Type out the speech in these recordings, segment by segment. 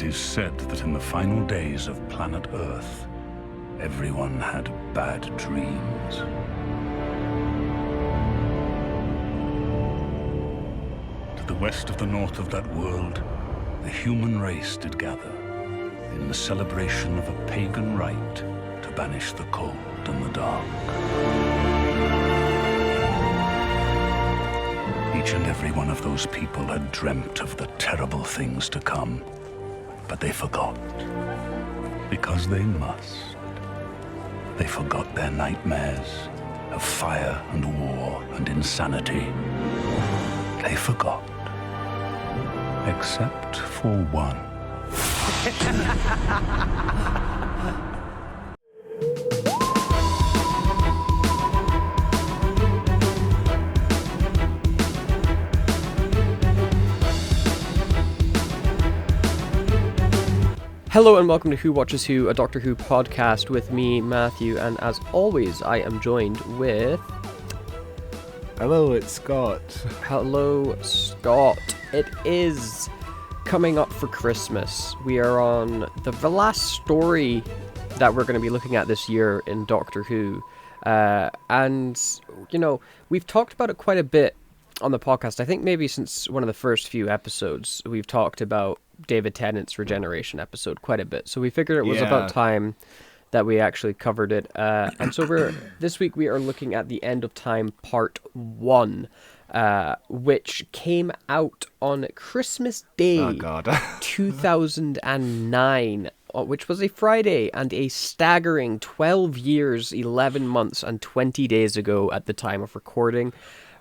It is said that in the final days of planet Earth, everyone had bad dreams. To the west of the north of that world, the human race did gather in the celebration of a pagan rite to banish the cold and the dark. Each and every one of those people had dreamt of the terrible things to come, but they forgot. Because they must. They forgot their nightmares of fire and war and insanity. They forgot. Except for one. Hello and welcome to Who Watches Who, a Doctor Who podcast with me, Matthew, and as always, I am joined with... Hello, it's Scott. Hello, Scott. It is coming up for Christmas. We are on the last story that we're going to be looking at this year in Doctor Who. And, you know, we've talked about it quite a bit on the podcast. I think maybe since one of the first few episodes, we've talked about David Tennant's regeneration episode quite a bit. So we figured it was about time that we actually covered it. And so this week we are looking at the End of Time Part 1, which came out on Christmas Day 2009, which was a Friday, and a staggering 12 years, 11 months, and 20 days ago at the time of recording,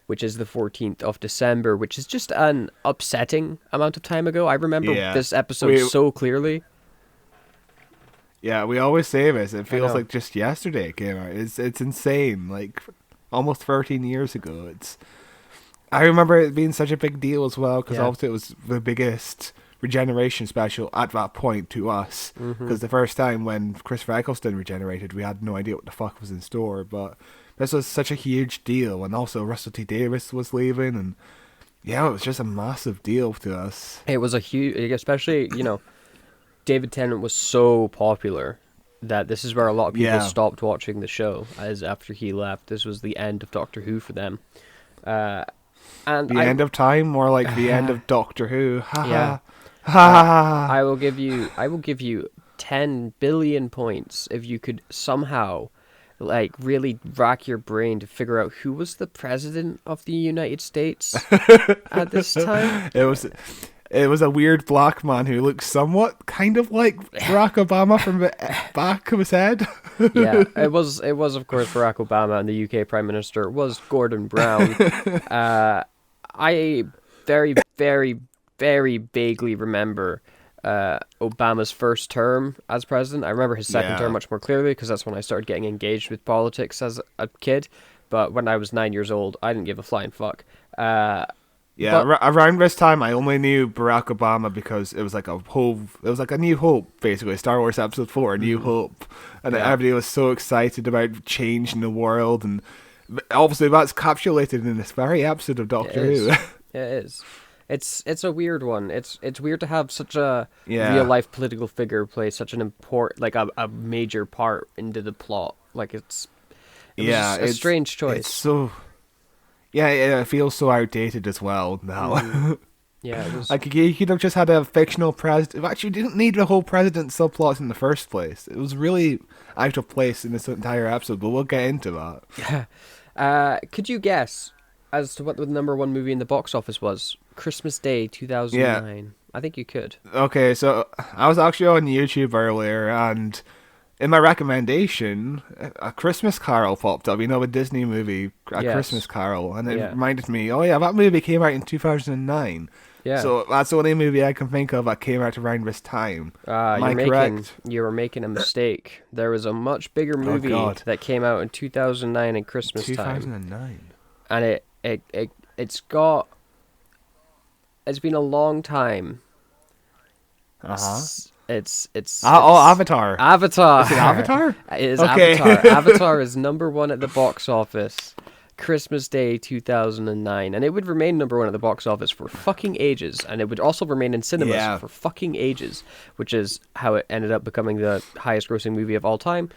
which is the 14th of December, which is just an upsetting amount of time ago. I remember this episode so clearly. Yeah, we always say this. It feels like just yesterday it came out. It's insane. Like, almost 13 years ago. I remember it being such a big deal as well, because obviously it was the biggest regeneration special at that point to us. Because the first time when Christopher Eccleston regenerated, we had no idea what the fuck was in store, but... this was such a huge deal, and also Russell T Davies was leaving, and it was just a massive deal to us. It was a huge, especially, David Tennant was so popular that this is where a lot of people stopped watching the show, as after he left. This was the end of Doctor Who for them. And end of time, more like the end of Doctor Who. I will give you 10 billion points if you could somehow really rack your brain to figure out who was the president of the United States at this time. It was a weird black man who looked somewhat kind of like Barack Obama from the back of his head. Yeah, it was of course Barack Obama, and the UK Prime Minister was Gordon Brown. I very, very, very vaguely remember Obama's first term as president. I remember his second term much more clearly, because that's when I started getting engaged with politics as a kid. But when I was 9 years old, I didn't give a flying fuck. Around this time, I only knew Barack Obama because it was like a New Hope, basically. Star Wars Episode 4, A New Hope. And everybody was so excited about changing the world. And obviously that's capsulated in this very episode of Doctor Who. It is. It's a weird one. It's weird to have such a real life political figure play such an important, a major part into the plot. It's a strange choice. It's so it feels so outdated as well now. Yeah, it was you could have just had a fictional president. Actually, you didn't need the whole president subplot in the first place. It was really out of place in this entire episode, but we'll get into that. Could you guess as to what the number one movie in the box office was? Christmas Day 2009. I think you could. Okay, so I was actually on YouTube earlier, and in my recommendation, A Christmas Carol popped up. A Disney movie, Christmas Carol, and it reminded me, that movie came out in 2009. Yeah. So that's the only movie I can think of that came out around this time. Am I correct? You were making a mistake. There was a much bigger movie that came out in 2009 at Christmas time. 2009. And it's been a long time. It's Avatar. Avatar. Is it Avatar? It is Avatar. Avatar is number one at the box office. Christmas Day 2009, and it would remain number one at the box office for fucking ages, and it would also remain in cinemas for fucking ages, which is how it ended up becoming the highest grossing movie of all time,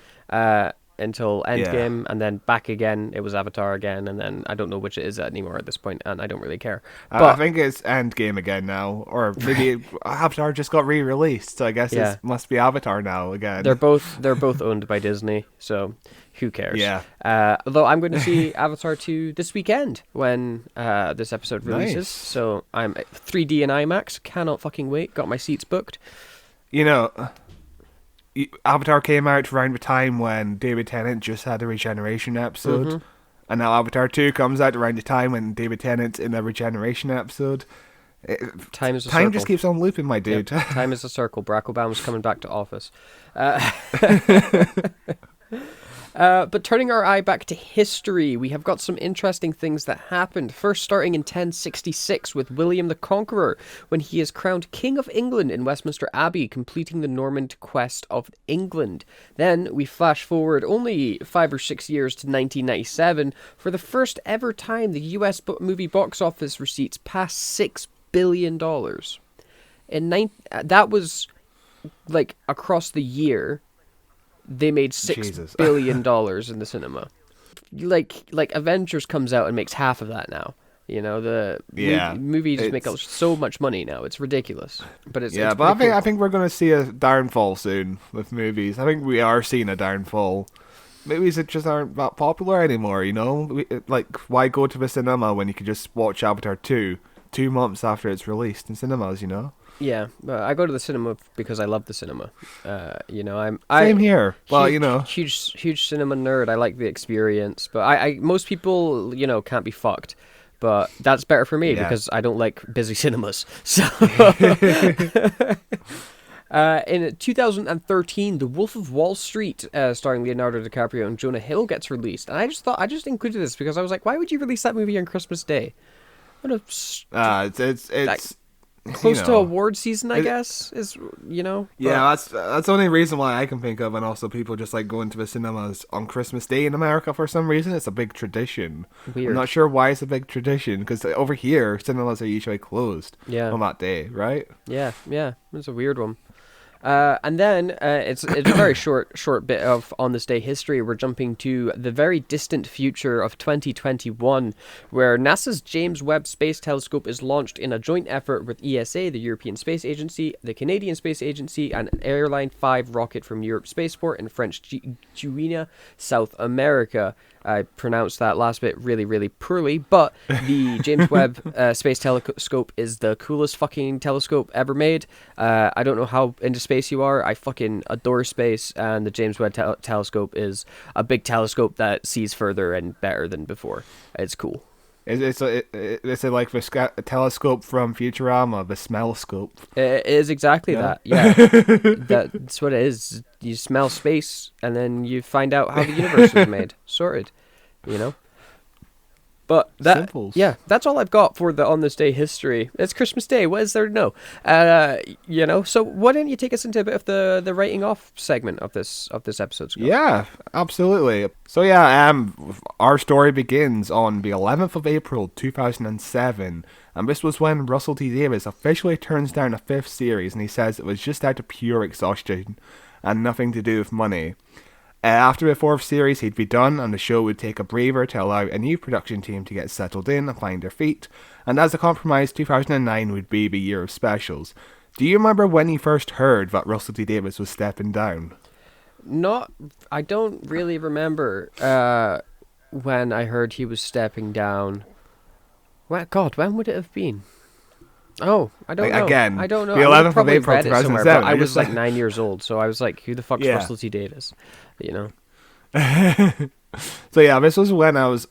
until Endgame, and then back again, it was Avatar again, and then I don't know which it is anymore at this point, and I don't really care. But I think it's Endgame again now, or maybe Avatar just got re-released, so I guess it must be Avatar now again. They're both owned by Disney, so who cares? Yeah. Although I'm going to see Avatar 2 this weekend when this episode releases, Nice. so I'm 3D and IMAX, cannot fucking wait, got my seats booked. You know, Avatar came out around the time when David Tennant just had a Regeneration episode, and now Avatar 2 comes out around the time when David Tennant's in a Regeneration episode. Time is a Time circle. just keeps on looping, my dude. Yep, time is a circle. Barack Obama's coming back to office. But turning our eye back to history, we have got some interesting things that happened. First, starting in 1066 with William the Conqueror, when he is crowned King of England in Westminster Abbey, completing the Norman conquest of England. Then we flash forward only 5 or 6 years to 1997 for the first ever time the US movie box office receipts passed $6 billion. That was like across the year. They made $6 billion in the cinema. Like Avengers comes out and makes half of that now. You know, the movies make so much money now. It's ridiculous. But it's but I think we're going to see a downfall soon with movies. I think we are seeing a downfall. Movies that just aren't that popular anymore, you know? Like, why go to the cinema when you can just watch Avatar 2 2 months after it's released in cinemas, you know? Yeah, I go to the cinema because I love the cinema. You know, Same here. Well, huge, you know, huge cinema nerd. I like the experience, but I most people, you know, can't be fucked. But that's better for me because I don't like busy cinemas. So, in 2013, The Wolf of Wall Street, starring Leonardo DiCaprio and Jonah Hill, gets released, and I just included this because I was like, why would you release that movie on Christmas Day? What a it's close to award season, I guess, is, you know. Yeah, that's the only reason why I can think of, and also people just like going to the cinemas on Christmas Day in America for some reason. It's a big tradition. Weird. I'm not sure why it's a big tradition, because over here, cinemas are usually closed on that day, right? Yeah, it's a weird one. And then it's a very short bit of On This Day history. We're jumping to the very distant future of 2021, where NASA's James Webb Space Telescope is launched in a joint effort with ESA, the European Space Agency, the Canadian Space Agency, and an Airline 5 rocket from Europe Spaceport in French Guiana, South America. I pronounced that last bit really, really poorly, but the James Webb Space Telescope is the coolest fucking telescope ever made. I don't know how into space you are. I fucking adore space, and the James Webb Telescope is a big telescope that sees further and better than before. It's cool. It's like the telescope from Futurama, the smellscope. It is exactly that. Yeah, that's what it is. You smell space, and then you find out how the universe was made. Sorted, you know. But that's all I've got for the On This Day history. It's Christmas Day. What is there to know? You know. So why don't you take us into a bit of the writing off segment of this episode, Scott? Yeah, absolutely. So our story begins on the 11th of April 2007, and this was when Russell T Davies officially turns down a 5th series, and he says it was just out of pure exhaustion and nothing to do with money. After the 4th series, he'd be done, and the show would take a breather to allow a new production team to get settled in and find their feet. And as a compromise, 2009 would be the year of specials. Do you remember when you first heard that Russell T Davies was stepping down? I don't really remember when I heard he was stepping down. Well, God, when would it have been? Oh, I don't know. Again, I don't know. The 11th of April read 2007. But I was like 9 years old, so I was like, who the fuck's Russell T Davies? You know? So this was when I was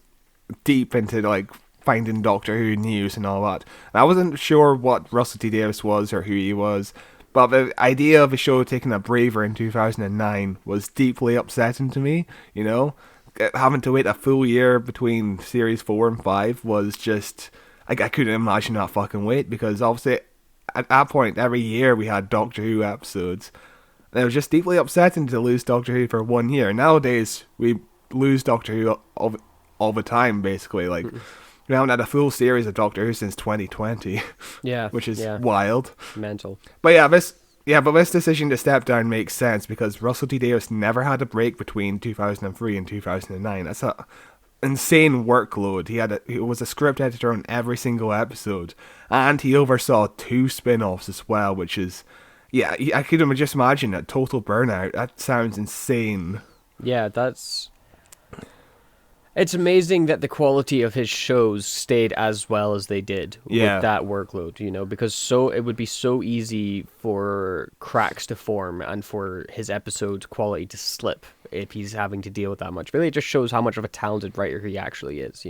deep into like finding Doctor Who news and all that. And I wasn't sure what Russell T Davies was or who he was, but the idea of the show taking a breather in 2009 was deeply upsetting to me, you know? Having to wait a full year between series 4 and 5 was just... I couldn't imagine that fucking wait, because obviously at that point every year we had Doctor Who episodes, and it was just deeply upsetting to lose Doctor Who for 1 year. Nowadays we lose Doctor Who all the time, basically. Like, we haven't had a full series of Doctor Who since 2020, Yeah. which is yeah. wild. Mental. But this decision to step down makes sense because Russell T Davies never had a break between 2003 and 2009. That's a insane workload. He was a script editor on every single episode, and he oversaw 2 spin-offs as well, which is, yeah, I could just imagine a total burnout. That sounds insane. Yeah, it's amazing that the quality of his shows stayed as well as they did with that workload, because it would be so easy for cracks to form and for his episode quality to slip if he's having to deal with that much. Really, it just shows how much of a talented writer he actually is,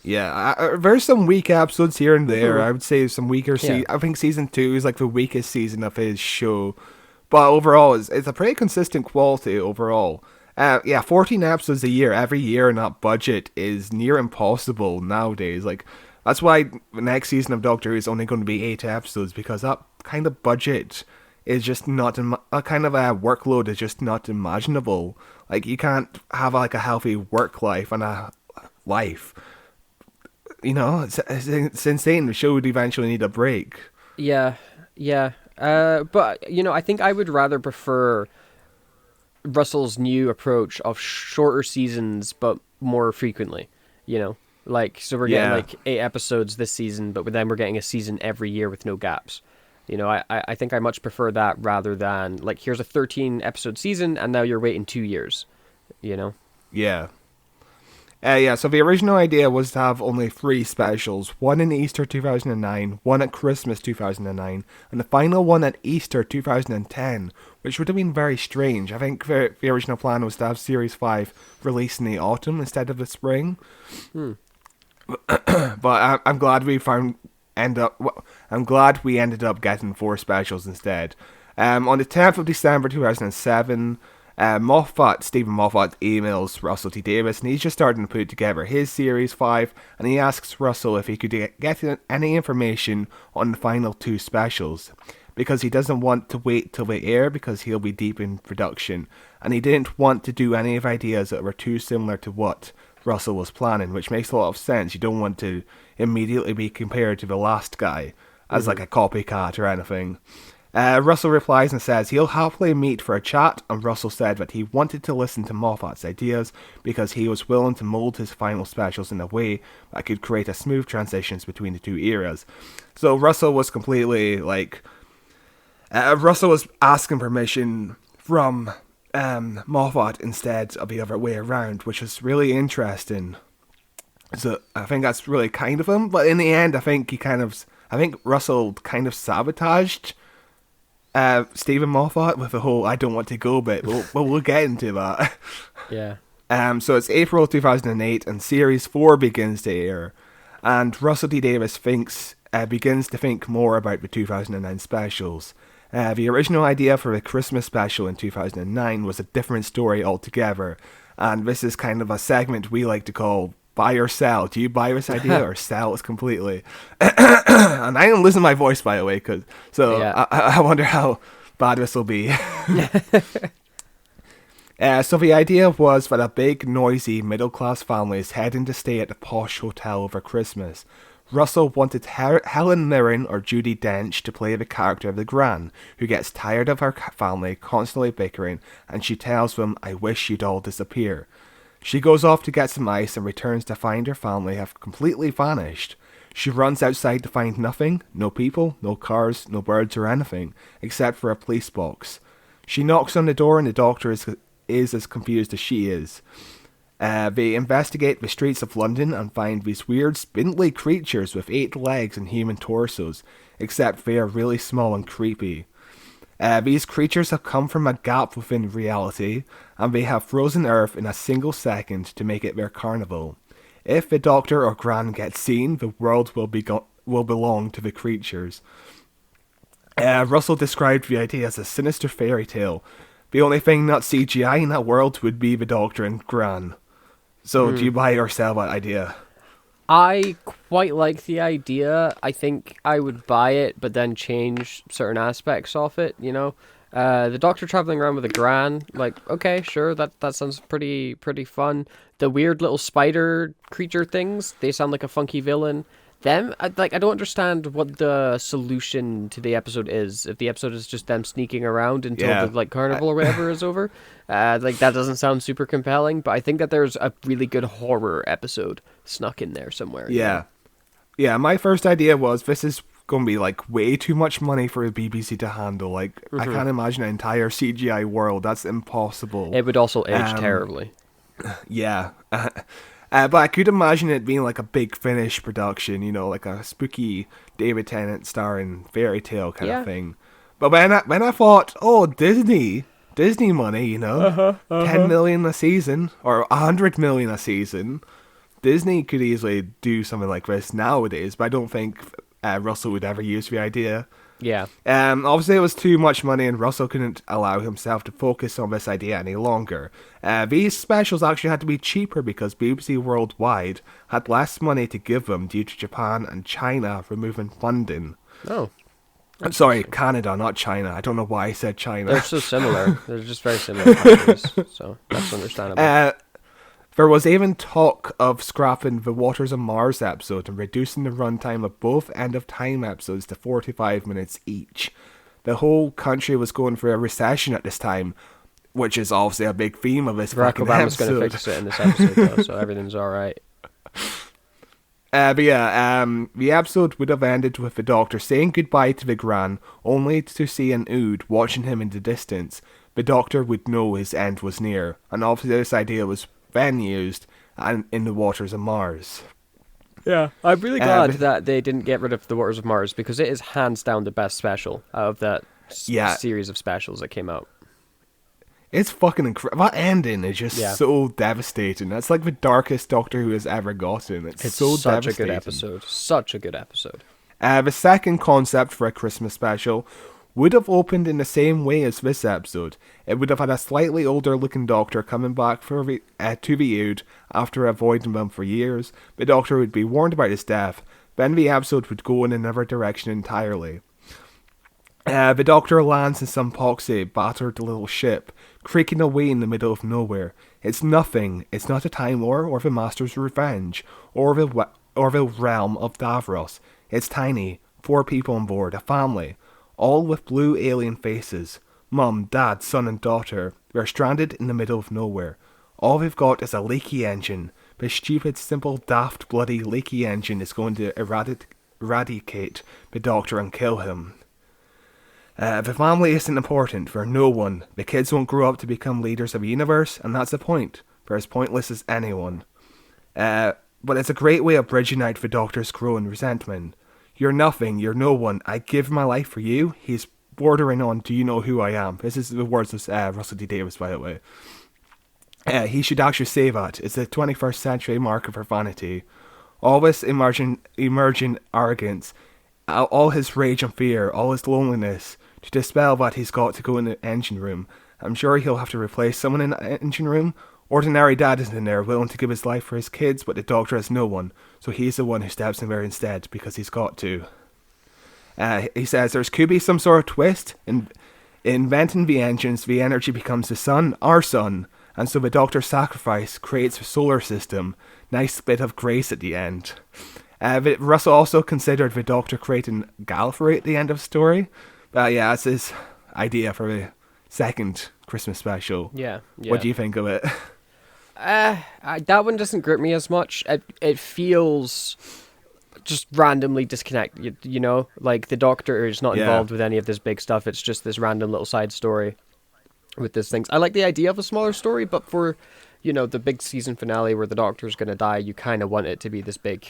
Yeah, there's some weak episodes here and there. I would say some weaker I think season 2 is like the weakest season of his show. But overall, it's a pretty consistent quality overall. 14 episodes a year, every year in that budget is near impossible nowadays. Like, that's why the next season of Doctor Who is only going to be 8 episodes, because that kind of budget is just not, a kind of a workload is just not imaginable. Like, you can't have like a healthy work life and a life. It's insane. The show would eventually need a break. Yeah. But, I think I would rather prefer Russell's new approach of shorter seasons but more frequently, so we're getting like 8 episodes this season, but then we're getting a season every year with no gaps. I think I much prefer that rather than like, here's a 13 episode season and now you're waiting 2 years. So the original idea was to have only 3 specials, one in Easter 2009, one at Christmas 2009, and the final one at Easter 2010, which would have been very strange. I think the original plan was to have Series 5 released in the autumn instead of the spring. But I'm glad we ended up getting 4 specials instead. On the 10th of December 2007, Stephen Moffat emails Russell T Davies, and he's just starting to put together his Series 5, and he asks Russell if he could get any information on the final 2 specials, because he doesn't want to wait till they air because he'll be deep in production, and he didn't want to do any of ideas that were too similar to what Russell was planning, which makes a lot of sense. You don't want to immediately be compared to the last guy as like a copycat or anything. Russell replies and says he'll happily meet for a chat, and Russell said that he wanted to listen to Moffat's ideas because he was willing to mould his final specials in a way that could create a smooth transitions between the 2 eras. So Russell was completely like... Russell was asking permission from Moffat instead of the other way around, which is really interesting. So I think that's really kind of him, but in the end I think Russell kind of sabotaged Stephen Moffat with the whole "I don't want to go" bit. We'll get into that. Yeah. So it's April 2008, and Series 4 begins to air, and Russell T Davies begins to think more about the 2009 specials. The original idea for the Christmas special in 2009 was a different story altogether, and this is kind of a segment we like to call buy or sell. Do you buy this idea or sell it completely? And I didn't listen to my voice, by the way, I wonder how bad this will be. So the idea was that a big, noisy, middle-class family is heading to stay at a posh hotel over Christmas. Russell wanted Helen Mirren or Judi Dench to play the character of the Gran, who gets tired of her family constantly bickering, and she tells them, "I wish you'd all disappear." She goes off to get some ice and returns to find her family have completely vanished. She runs outside to find nothing, no people, no cars, no birds or anything, except for a police box. She knocks on the door and the doctor is as confused as she is. They investigate the streets of London and find these weird spindly creatures with 8 legs and human torsos, except they are really small and creepy. These creatures have come from a gap within reality, and they have frozen Earth in a single second to make it their carnival. If the Doctor or Gran gets seen, the world will belong to the creatures. Russell described the idea as a sinister fairy tale. The only thing not CGI in that world would be the Doctor and Gran. So do you buy or sell that idea? I quite like the idea. I think I would buy it, but then change certain aspects of it, The Doctor traveling around with a gran, like, okay, sure, that sounds pretty fun. The weird little spider creature things, they sound like a funky villain. I don't understand what the solution to the episode is. If the episode is just them sneaking around until the carnival or whatever is over, that doesn't sound super compelling. But I think that there's a really good horror episode snuck in there somewhere. Yeah, yeah. My first idea was this is going to be like way too much money for the BBC to handle. Like, I can't imagine an entire CGI world. That's impossible. It would also age terribly. Yeah. But I could imagine it being like a big Finnish production, like a spooky David Tennant starring fairy tale kind of thing. But when I thought, oh, Disney money, 10 million a season or 100 million a season, Disney could easily do something like this nowadays. But I don't think Russell would ever use the idea. Yeah. Obviously, it was too much money, and Russell couldn't allow himself to focus on this idea any longer. These specials actually had to be cheaper because BBC Worldwide had less money to give them due to Japan and China removing funding. Oh. I'm sorry, Canada, not China. I don't know why I said China. They're so similar. They're just very similar countries, so that's understandable. There was even talk of scrapping the Waters of Mars episode and reducing the runtime of both End of Time episodes to 45 minutes each. The whole country was going through a recession at this time, which is obviously a big theme of this Barack fucking Obama's episode. going to fix it in this episode, though, so everything's alright. The episode would have ended with the Doctor saying goodbye to the Gran, only to see an Ood watching him in the distance. The Doctor would know his end was near, and obviously this idea was then used in the Waters of Mars. Yeah, I'm really glad that they didn't get rid of the Waters of Mars because it is hands down the best special out of that series of specials that came out. It's fucking incredible. That ending is just so devastating. That's like the darkest Doctor Who has ever gotten. It's so such devastating. a good episode. Such a good episode. The second concept for a Christmas special would have opened in the same way as this episode. It would have had a slightly older looking Doctor coming back to the Ood after avoiding them for years. The Doctor would be warned about his death, then the episode would go in another direction entirely. The Doctor lands in some poxy, battered little ship, creaking away in the middle of nowhere. It's nothing. It's not a Time War or the Master's Revenge or the realm of Davros. It's tiny, 4 people on board, a family. All with blue alien faces. Mum, Dad, son and daughter. They're stranded in the middle of nowhere. All they've got is a leaky engine. This stupid, simple, daft, bloody, leaky engine is going to eradicate the Doctor and kill him. The family isn't important for no one. The kids won't grow up to become leaders of the universe, and that's the point. They're as pointless as anyone. But it's a great way of bridging out the Doctor's growing resentment. You're nothing, you're no one, I give my life for you. He's bordering on, do you know who I am? This is the words of Russell T Davies, by the way. He should actually say that. It's the 21st century mark of her vanity. All this emerging arrogance, all his rage and fear, all his loneliness, to dispel that he's got to go in the engine room. I'm sure he'll have to replace someone in the engine room. Ordinary dad isn't in there, willing to give his life for his kids, but the Doctor has no one, so he's the one who steps in there instead, because he's got to. He says there could be some sort of twist. In inventing the engines, the energy becomes the sun, our sun, and so the Doctor's sacrifice creates a solar system. Nice bit of grace at the end. Russell also considered the Doctor creating Gallifrey at the end of the story. That's his idea for the second Christmas special. Yeah. What do you think of it? That one doesn't grip me as much. It feels just randomly disconnected, like the Doctor is not involved with any of this big stuff. It's just this random little side story with these things. I like the idea of a smaller story, but for, the big season finale where the Doctor's going to die, you kind of want it to be this big,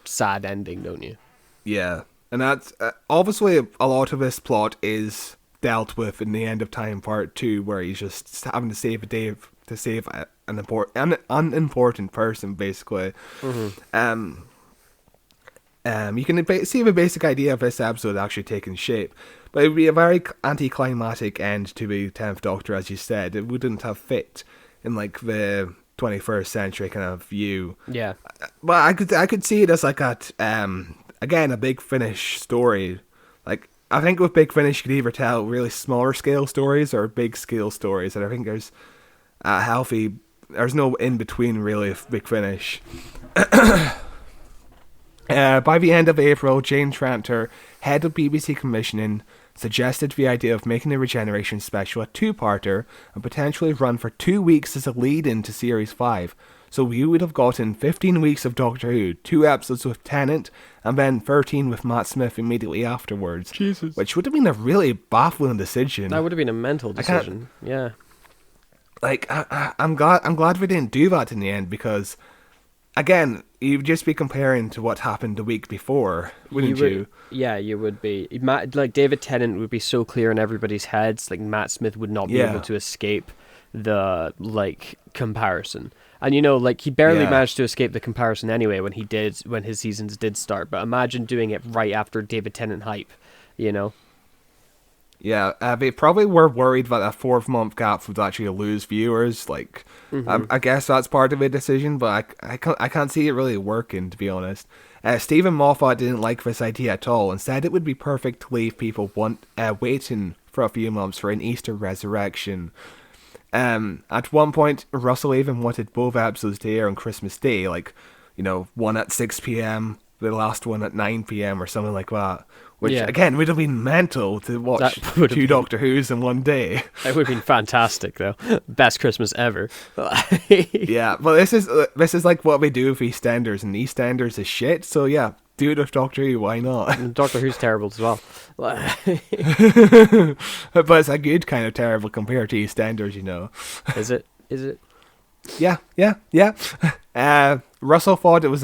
sad ending, don't you? Yeah. And that's, obviously, a lot of this plot is dealt with in the End of Time Part 2, where he's just having to save a day to save an unimportant person, basically. Mm-hmm. You can see the basic idea of this episode actually taking shape, but it would be a very anticlimactic end to the 10th Doctor, as you said. It wouldn't have fit in like the 21st century kind of view. Yeah, but I could see it as like a big Finnish story. Like I think with Big Finish, you could either tell really smaller scale stories or big scale stories, and I think there's a healthy. There's no in between really with Big Finish. By the end of April, Jane Tranter, head of BBC commissioning, suggested the idea of making the Regeneration special a two-parter and potentially run for 2 weeks as a lead-in to Series 5. So you would have gotten 15 weeks of Doctor Who, 2 episodes with Tennant, and then 13 with Matt Smith immediately afterwards. Jesus. Which would have been a really baffling decision. That would have been a mental decision. Yeah. Like, I'm glad we didn't do that in the end, because, again, you'd just be comparing to what happened the week before, wouldn't you? Yeah, you would be. Like, David Tennant would be so clear in everybody's heads, like, Matt Smith would not be able to escape the, like, comparison. And, you know, like, he barely managed to escape the comparison anyway when his seasons did start. But imagine doing it right after David Tennant hype, you know? Yeah, they probably were worried that a 4-month gap would actually lose viewers. Like, I guess that's part of a decision, but I can't see it really working, to be honest. Stephen Moffat didn't like this idea at all and said it would be perfect to leave people waiting for a few months for an Easter resurrection. At one point, Russell even wanted both episodes to air on Christmas Day, like, you know, one at 6 p.m, the last one at 9 p.m, or something like that. Which, again, would have been mental to watch 2 Doctor Who's in one day. It would have been fantastic, though. Best Christmas ever. Yeah, but this is like what we do with EastEnders, and EastEnders is shit, so yeah, do it with Doctor Who, why not? Doctor Who's terrible as well. But it's a good kind of terrible compared to EastEnders, you know. Is it? Yeah. Russell thought it was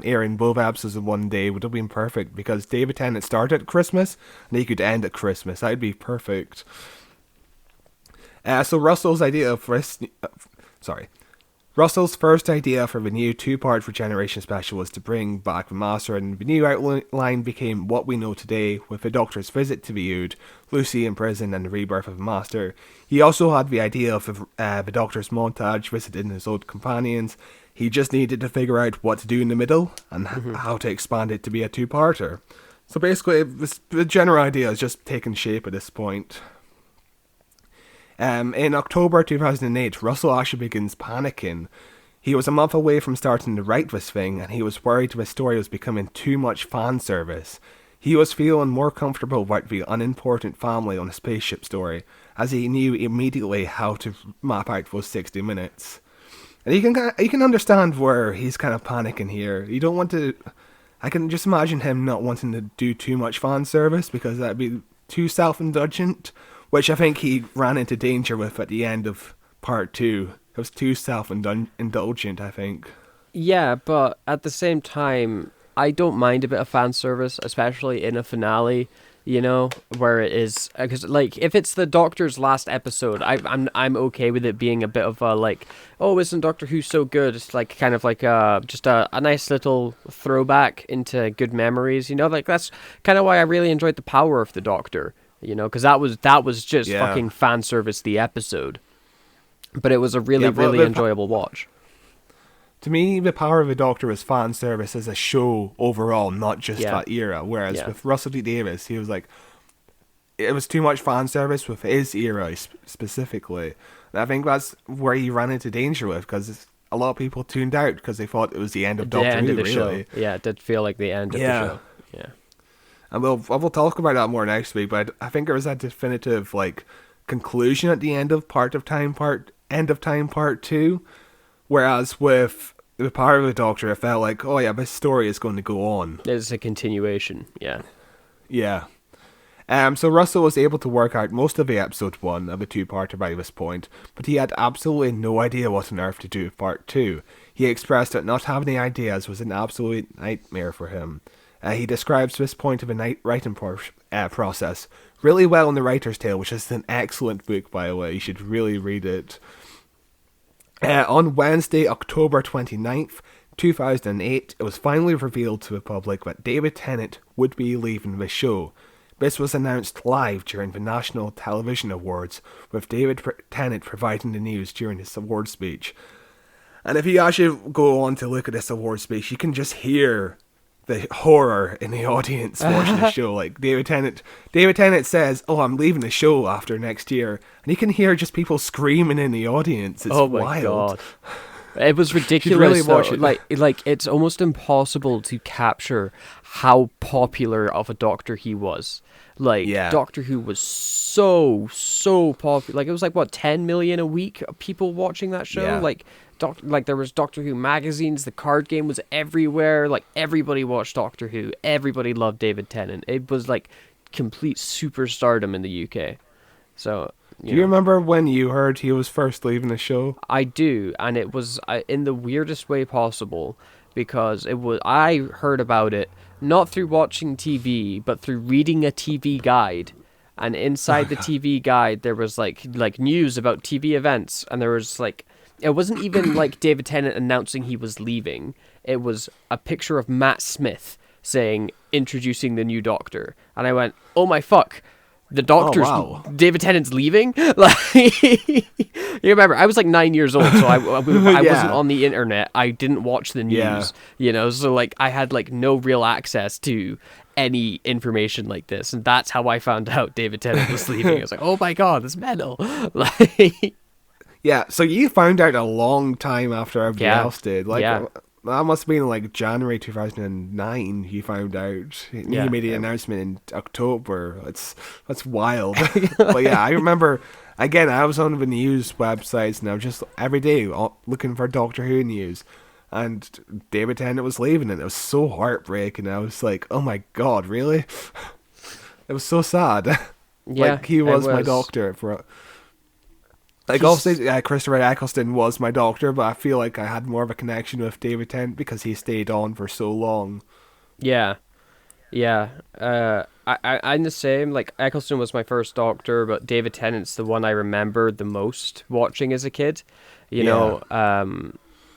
airing both episodes in one day would have been perfect, because David Tennant started at Christmas and he could end at Christmas. That would be perfect. So Russell's first idea for the new 2-part Regeneration special was to bring back the Master, and the new outline became what we know today, with the Doctor's visit to the Ood, Lucy in prison, and the rebirth of the Master. He also had the idea of the Doctor's montage visiting his old companions. He just needed to figure out what to do in the middle and how to expand it to be a 2-parter. So basically, the general idea is just taking shape at this point. In October 2008, Russell actually begins panicking. He was a month away from starting to write this thing, and he was worried the story was becoming too much fan service. He was feeling more comfortable about the unimportant family on a spaceship story, as he knew immediately how to map out those 60 minutes. And you can understand where he's kind of panicking here. You don't want to... I can just imagine him not wanting to do too much fan service, because that'd be too self-indulgent, which I think he ran into danger with at the end of part 2. It was too self-indulgent, I think. Yeah, but at the same time, I don't mind a bit of fan service, especially in a finale, you know, where it is, because like if it's the Doctor's last episode, I'm okay with it being a bit of a like, oh, isn't Doctor Who so good? It's like kind of like just a nice little throwback into good memories, you know, like that's kind of why I really enjoyed The Power of the Doctor, you know, because that was just fucking fan service the episode, but it was a really enjoyable watch. To me, The Power of the Doctor was fan service as a show overall, not just that era. Whereas with Russell T Davies, he was like, it was too much fan service with his era specifically. And I think that's where he ran into danger with, because a lot of people tuned out because they thought it was the end of Doctor Who, really. Show. Yeah, it did feel like the end of the show. Yeah. And we'll talk about that more next week, but I think there was a definitive like conclusion at the end of Part 2. Whereas with The Power of the Doctor, it felt like, oh yeah, this story is going to go on. It's a continuation, yeah. Yeah. So Russell was able to work out most of the episode 1 of the 2-parter by this point, but he had absolutely no idea what on earth to do with part 2. He expressed that not having any ideas was an absolute nightmare for him. He describes this point of the writing process really well in The Writer's Tale, which is an excellent book, by the way. You should really read it. On Wednesday, October 29th, 2008, it was finally revealed to the public that David Tennant would be leaving the show. This was announced live during the National Television Awards, with David Tennant providing the news during his award speech. And if you actually go on to look at this award speech, you can just hear the horror in the audience watching the show. Like David Tennant says, "Oh, I'm leaving the show after next year," and you can hear just people screaming in the audience. It's Oh my wild. God. It was ridiculous. really Though. watch it. Like it's almost impossible to capture how popular of a Doctor he was. Like Yeah. Doctor Who was so popular. Like it was like what 10 million a week of people watching that show. Yeah. Like there was Doctor Who magazines. The card game was everywhere. Like everybody watched Doctor Who. Everybody loved David Tennant. It was like complete superstardom in the UK. So. Do you remember when you heard he was first leaving the show? I do, and it was in the weirdest way possible, because I heard about it not through watching TV, but through reading a TV guide. And inside the TV guide, there was like news about TV events, and there was like, it wasn't even like David Tennant announcing he was leaving. It was a picture of Matt Smith saying, introducing the new Doctor. And I went, oh my fuck. The Doctor's David Tennant's leaving. Like, you remember, I was like 9 years old, so I wasn't on the internet. I didn't watch the news, so like I had like no real access to any information like this, and that's how I found out David Tennant was leaving. I was like, oh my God, this metal. Like, yeah, so you found out a long time after everybody else did. Like, that must have been like January 2009. You found out. He made the announcement in October. That's wild. But yeah, I remember. Again, I was on the news websites, and I was just every day looking for Doctor Who news. And David Tennant was leaving, and it was so heartbreaking. I was like, "Oh my God, really?" It was so sad. Yeah, like he was my Doctor for. Like, obviously, Christopher Eccleston was my Doctor, but I feel like I had more of a connection with David Tennant because he stayed on for so long. Yeah. I'm the same. Like, Eccleston was my first Doctor, but David Tennant's the one I remembered the most watching as a kid. You know,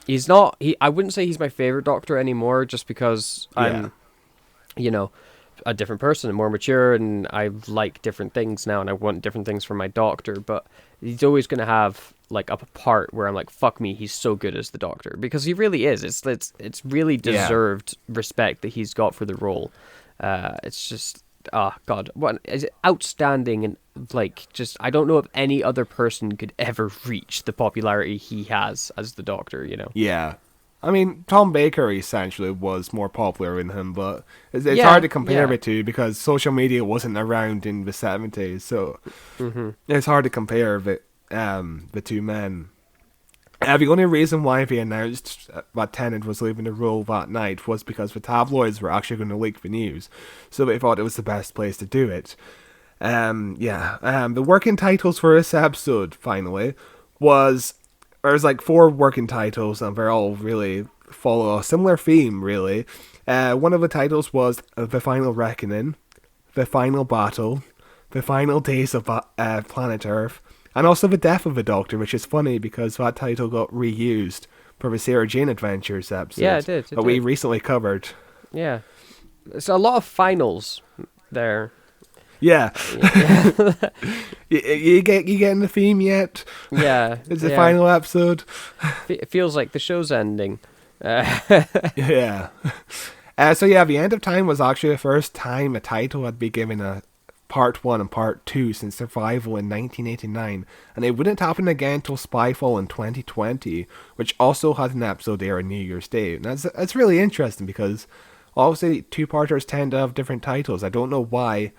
he's not. I wouldn't say he's my favorite Doctor anymore, just because I'm, a different person and more mature, and I like different things now, and I want different things from my Doctor. But he's always going to have like a part where I'm like, fuck me, he's so good as the Doctor, because he really is. It's really deserved respect that he's got for the role. It's just, oh God, what is it? Outstanding, and like, just, I don't know if any other person could ever reach the popularity he has as the Doctor. Yeah. I mean, Tom Baker essentially was more popular than him, but it's hard to compare the two because social media wasn't around in the 70s, so it's hard to compare the two men. The only reason why they announced that Tennant was leaving the role that night was because the tabloids were actually going to leak the news, so they thought it was the best place to do it. The working titles for this episode, finally, there's like 4 working titles, and they're all really follow a similar theme, really. One of the titles was The Final Reckoning, The Final Battle, The Final Days of Planet Earth, and also The Death of the Doctor, which is funny because that title got reused for the Sarah Jane Adventures episode. Yeah, it did. That we recently covered. Yeah. It's a lot of finals there. Yeah. you getting the theme yet? Yeah. It's the final episode. It feels like the show's ending. Yeah. The End of Time was actually the first time a title had been given a Part 1 and Part 2 since Survival in 1989, and it wouldn't happen again until Spyfall in 2020, which also had an episode air on New Year's Day. And that's really interesting because obviously 2-parters tend to have different titles. I don't know why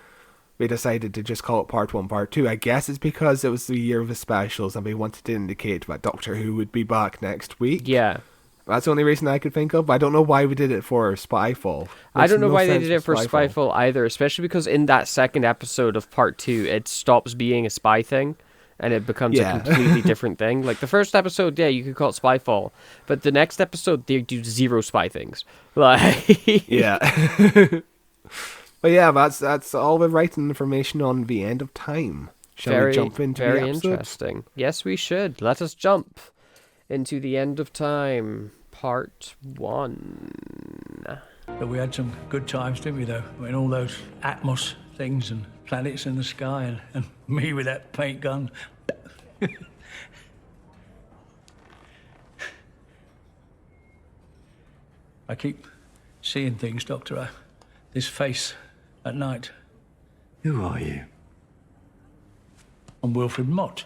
they decided to just call it Part 1, Part 2. I guess it's because it was the year of the specials and they wanted to indicate that Doctor Who would be back next week. Yeah. That's the only reason I could think of. I don't know why we did it for Spyfall. I don't know why they did it for Spyfall either, especially because in that second episode of Part 2, it stops being a spy thing and it becomes a completely different thing. Like the first episode, you could call it Spyfall, but the next episode, they do 0 spy things. Like, yeah. But yeah, that's all the right information on The End of Time. Shall we jump into the episode? Very interesting. Yes, we should. Let us jump into The End of Time, Part 1. But we had some good times, didn't we, though? When all those Atmos things and planets in the sky and me with that paint gun. I keep seeing things, Doctor. This face at night. Who are you? I'm Wilfred Mott.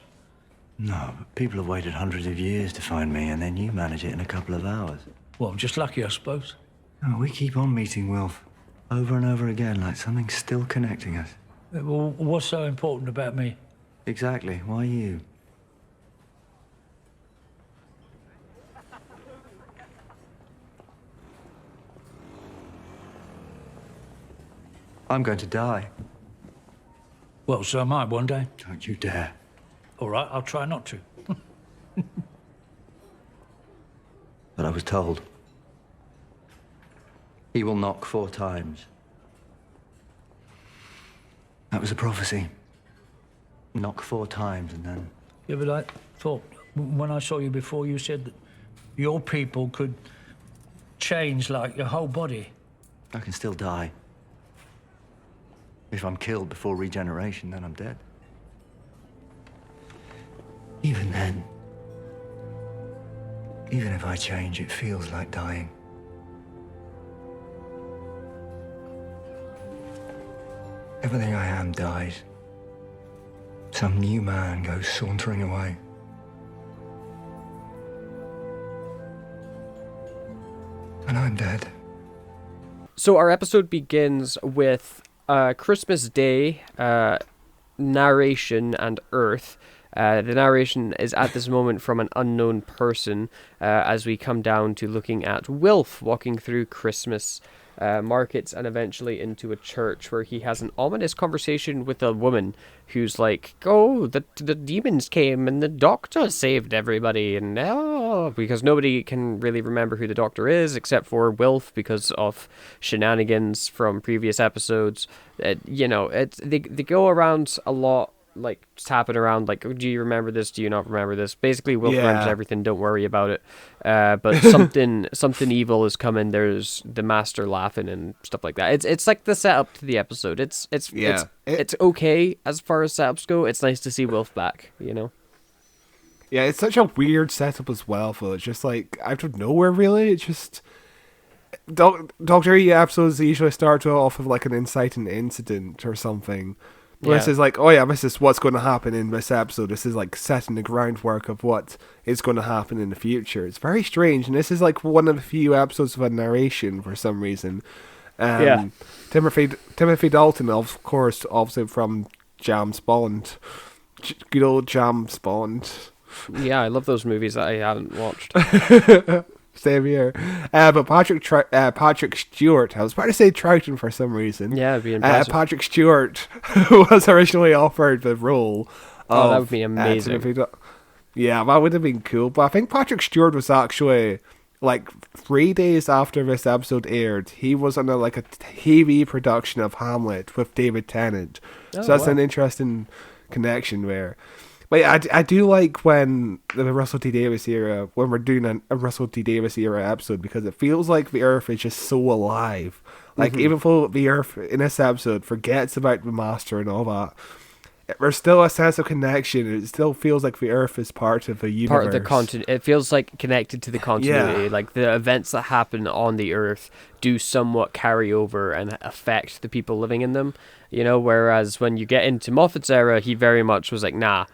No, but people have waited hundreds of years to find me, and then you manage it in a couple of hours. Well, I'm just lucky, I suppose. No, we keep on meeting Wilf, over and over again, like something's still connecting us. Well, what's so important about me? Exactly. Why you? I'm going to die. Well, so am I one day. Don't you dare. All right, I'll try not to. But I was told. He will knock 4 times. That was a prophecy. Knock 4 times and then... Yeah, but I thought, when I saw you before, you said that your people could change, like, your whole body. I can still die. If I'm killed before regeneration, then I'm dead. Even then, even if I change, it feels like dying. Everything I am dies. Some new man goes sauntering away. And I'm dead. So our episode begins with Christmas Day, narration and Earth. The narration is at this moment from an unknown person as we come down to looking at Wilf walking through Christmas markets and eventually into a church where he has an ominous conversation with a woman who's like, oh, the demons came and the doctor saved everybody, and because nobody can really remember who the doctor is except for Wilf because of shenanigans from previous episodes. They go around a lot, like tapping around, like, do you remember this? Do you not remember this? Basically, Wilf remembers everything. Don't worry about it. But something evil is coming. There's the master laughing and stuff like that. It's like the setup to the episode. It's okay as far as setups go. It's nice to see Wilf back. Yeah, it's such a weird setup as well. For it's just like out of nowhere, really. It's just Doctor Who episodes usually start off with like an inciting incident or something. This is like, oh yeah, this is what's going to happen in this episode. This is like setting the groundwork of what is going to happen in the future. It's very strange, and this is like one of the few episodes of a narration for some reason. Timothy Dalton, of course, obviously from James Bond, good old James Bond. Yeah, I love those movies that I haven't watched. Same here. But Patrick Stewart, I was about to say Troughton for some reason. Yeah, it'd be impressive. Patrick Stewart was originally offered the role. That would be amazing. Yeah, that would have been cool. But I think Patrick Stewart was actually, like, 3 days after this episode aired, he was on a TV production of Hamlet with David Tennant. So that's an interesting connection there. But I do like when the Russell T Davies era, when we're doing a Russell T Davies era episode, because it feels like the Earth is just so alive. Like, even though the Earth in this episode forgets about the Master and all that, there's still a sense of connection. It still feels like the Earth is part of the universe. Part of the continuity. It feels like connected to the continuity. Yeah. Like, the events that happen on the Earth do somewhat carry over and affect the people living in them. Whereas when you get into Moffat's era, he very much was like, nah.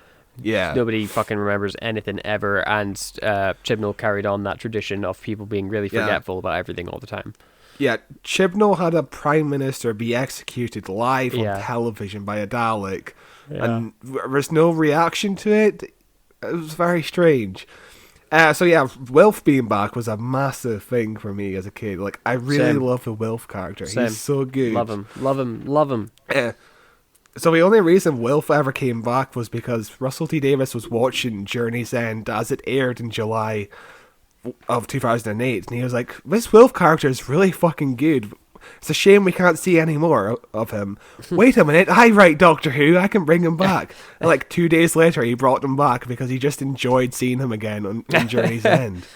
Yeah. Nobody fucking remembers anything ever, and Chibnall carried on that tradition of people being really forgetful about everything all the time. Yeah, Chibnall had a prime minister be executed live on television by a Dalek, and there's no reaction to it. It was very strange. Wilf being back was a massive thing for me as a kid. Like, I really love the Wilf character. Same. He's so good. Love him. So the only reason Wilf ever came back was because Russell T Davies was watching Journey's End as it aired in July of 2008, and he was like, this Wilf character is really fucking good. It's a shame we can't see any more of him. Wait a minute, I write Doctor Who, I can bring him back. And like 2 days later, he brought him back because he just enjoyed seeing him again in Journey's End.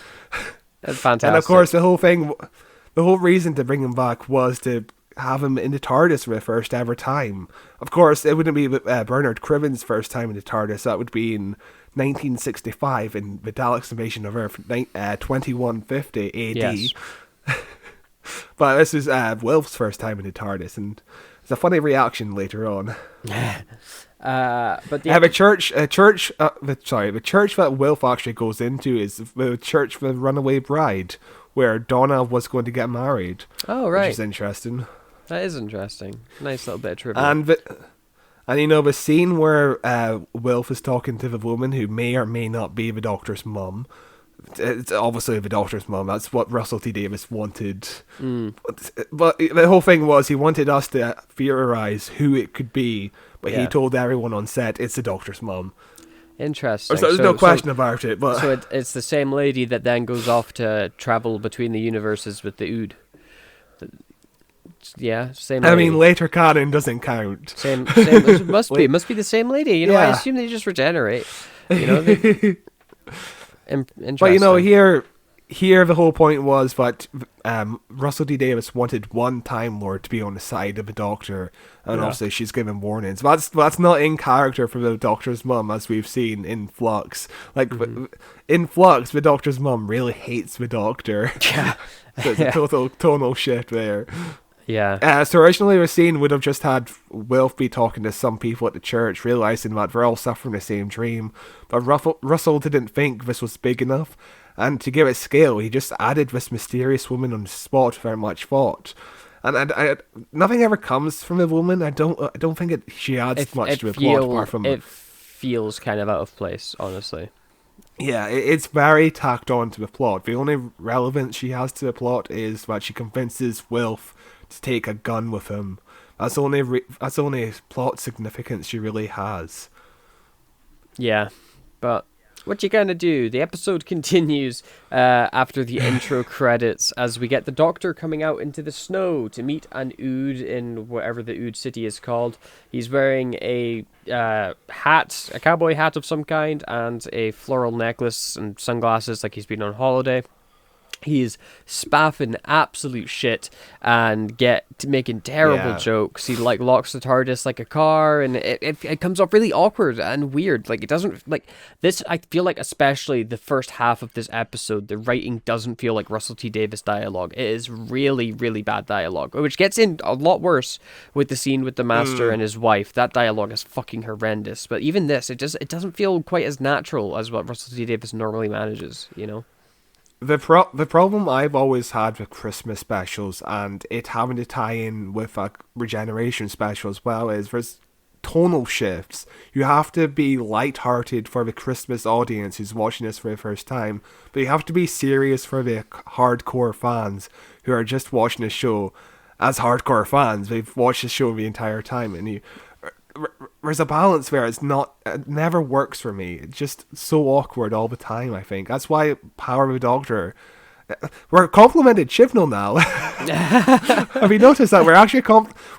That's fantastic. And of course, the whole reason to bring him back was to have him in the TARDIS for the first ever time. Of course, it wouldn't be Bernard Criven's first time in the TARDIS. That would be in 1965 in the Daleks' Invasion of Earth, 2150 AD. Yes. But this is Wilf's first time in the TARDIS, and it's a funny reaction later on. But the church that Wilf actually goes into is the church for the runaway bride, where Donna was going to get married. Oh, right. Which is interesting. That is interesting. Nice little bit of trivia. And you know, the scene where Wilf is talking to the woman who may or may not be the Doctor's mum. It's obviously the Doctor's mum. That's what Russell T Davies wanted. But the whole thing was he wanted us to theorize who it could be, but he told everyone on set it's the Doctor's mum. Interesting. So there's no question about it. But so it's the same lady that then goes off to travel between the universes with the Ood. Yeah, same lady. I mean, later canon doesn't count. Same it must be the same lady. You know, I assume they just regenerate. You know, interesting. But you know, here the whole point was that Russell D Davies wanted one Time Lord to be on the side of the Doctor, and obviously she's given warnings. That's not in character for the Doctor's mum, as we've seen in Flux. Like in Flux, the Doctor's mum really hates the Doctor. Yeah, so it's a total tonal shift there. Yeah. So originally the scene would have just had Wilf be talking to some people at the church, realising that they're all suffering the same dream. But Russell didn't think this was big enough, and to give it scale, he just added this mysterious woman on the spot without much thought. And I nothing ever comes from the woman. I don't think she adds much to the plot apart from it feels kind of out of place, honestly. Yeah, it's very tacked on to the plot. The only relevance she has to the plot is that she convinces Wilf to take a gun with him. That's the only plot significance she really has. Yeah, but what you gonna do? The episode continues after the intro credits as we get the Doctor coming out into the snow to meet an Ood in whatever the Ood city is called. He's wearing a hat, a cowboy hat of some kind, and a floral necklace and sunglasses like he's been on holiday. He's spaffing absolute shit and making terrible jokes. He like locks the TARDIS like a car, and it comes off really awkward and weird. Like it doesn't like this. I feel like especially the first half of this episode, the writing doesn't feel like Russell T Davies dialogue. It is really, really bad dialogue, which gets in a lot worse with the scene with the Master and his wife. That dialogue is fucking horrendous. But even this, it doesn't feel quite as natural as what Russell T Davies normally manages. You know. The problem I've always had with Christmas specials, and it having to tie in with a regeneration special as well, is there's tonal shifts. You have to be lighthearted for the Christmas audience who's watching this for the first time, but you have to be serious for the hardcore fans who are just watching the show as hardcore fans. They've watched the show the entire time, and there's a balance where it never works for me. It's just so awkward all the time, I think. That's why Power of the Doctor... We're complimented Chibnall now. Have you noticed that? We're actually...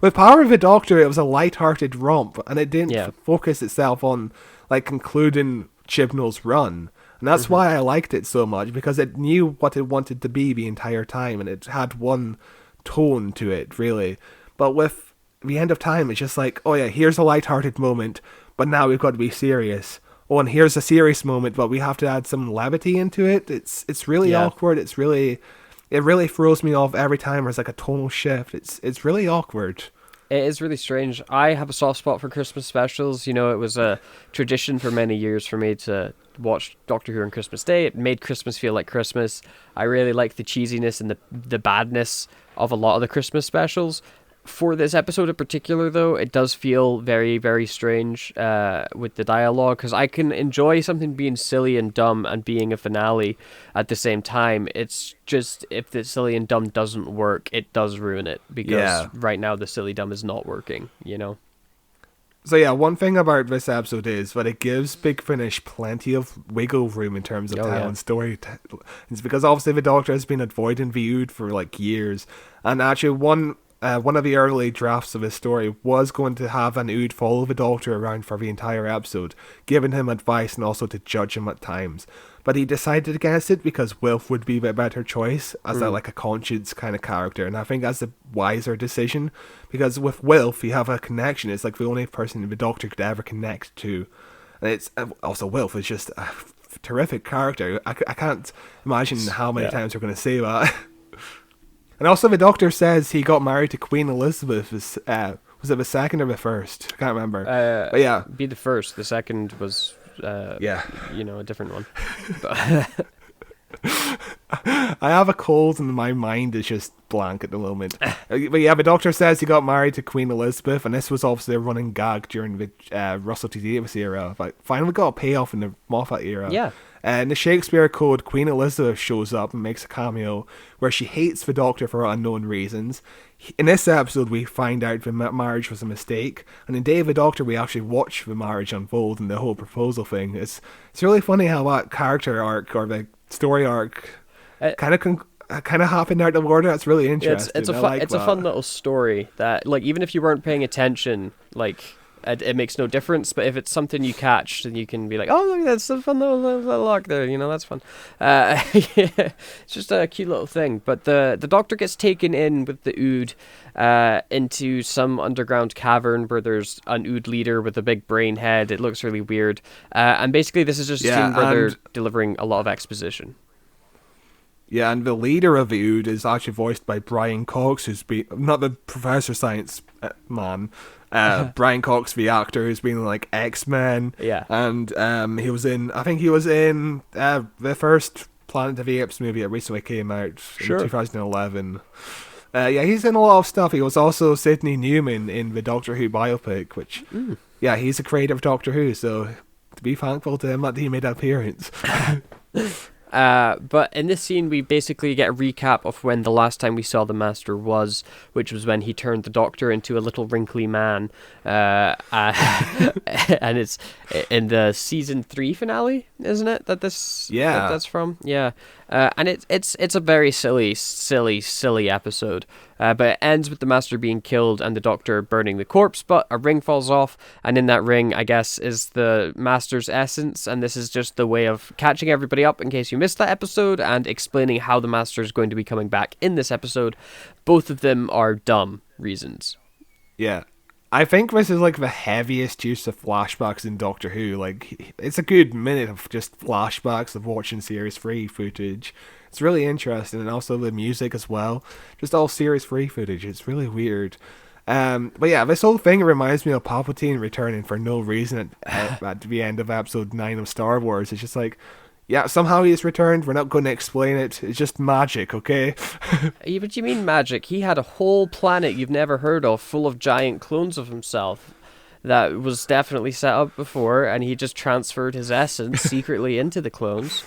with Power of the Doctor, it was a light-hearted romp, and it didn't focus itself on like concluding Chibnall's run. And that's why I liked it so much, because it knew what it wanted to be the entire time, and it had one tone to it, really. But with the End of Time, it's just like, oh yeah, here's a light-hearted moment, but now we've got to be serious. Oh, and here's a serious moment, but we have to add some levity into it. It's really awkward. It really throws me off every time there's like a tonal shift. It's really awkward. It is really strange. I have a soft spot for Christmas specials. You know, it was a tradition for many years for me to watch Doctor Who on Christmas Day. It made Christmas feel like Christmas. I really like the cheesiness and the badness of a lot of the Christmas specials. For this episode in particular, though, it does feel very, very strange with the dialogue, because I can enjoy something being silly and dumb and being a finale at the same time. It's just, if the silly and dumb doesn't work, it does ruin it, because right now the silly dumb is not working, you know? So yeah, one thing about this episode is that it gives Big Finish plenty of wiggle room in terms of telling story. It's because obviously the Doctor has been avoiding the Ood for like years, and actually one of the early drafts of his story was going to have an Ood follow the Doctor around for the entire episode, giving him advice and also to judge him at times. But he decided against it because Wilf would be the better choice as like a conscience kind of character, and I think that's a wiser decision, because with Wilf you have a connection. It's like the only person the Doctor could ever connect to, and it's also Wilf is just a terrific character. I can't imagine how many times we're going to say that. And also the Doctor says he got married to Queen Elizabeth. Was it the second or the first? I can't remember. But yeah. Be the first. The second was, Yeah. a different one. But I have a cold and my mind is just blank at the moment. But yeah, the Doctor says he got married to Queen Elizabeth, and this was obviously a running gag during the Russell T Davies era. But finally got a payoff in the Moffat era. Yeah. In the Shakespeare Code, Queen Elizabeth shows up and makes a cameo where she hates the Doctor for unknown reasons. In this episode, we find out the marriage was a mistake, and in Day of the Doctor, we actually watch the marriage unfold and the whole proposal thing. It's really funny how that character arc or the story arc kind of happened out of order. That's really interesting. It's a fun little story that, like, even if you weren't paying attention, like, it makes no difference. But if it's something you catch, then you can be like, oh, look, that's a fun little arc there. That's fun. Yeah, it's just a cute little thing. But the Doctor gets taken in with the Ood into some underground cavern where there's an Ood leader with a big brain head. It looks really weird. And basically, this is just a scene where they're delivering a lot of exposition. Yeah, and the leader of the Ood is actually voiced by Brian Cox, who's not the Professor Science man. Brian Cox, the actor, who's been in, like, X-Men. Yeah. And he was in the first Planet of the Apes movie that recently came out in 2011. Yeah, he's in a lot of stuff. He was also Sidney Newman in the Doctor Who biopic, which, yeah, he's a creator of Doctor Who, so to be thankful to him that he made an appearance. But in this scene, we basically get a recap of when the last time we saw the Master was, which was when he turned the Doctor into a little wrinkly man. And it's in the season 3 finale, isn't it? That's from? Yeah. And it's a very silly episode. But it ends with the Master being killed and the Doctor burning the corpse, but a ring falls off, and in that ring, I guess, is the Master's essence, and this is just the way of catching everybody up in case you missed that episode, and explaining how the Master is going to be coming back in this episode. Both of them are dumb reasons. Yeah. I think this is, like, the heaviest use of flashbacks in Doctor Who. Like, it's a good minute of just flashbacks of watching Series 3 footage. It's really interesting, and also the music as well. Just all Series 3 footage. It's really weird. But yeah, this whole thing reminds me of Palpatine returning for no reason at the end of episode 9 of Star Wars. It's just like, yeah, somehow he's returned. We're not going to explain it. It's just magic, okay? Yeah, but you mean magic? He had a whole planet you've never heard of full of giant clones of himself that was definitely set up before, and he just transferred his essence secretly into the clones.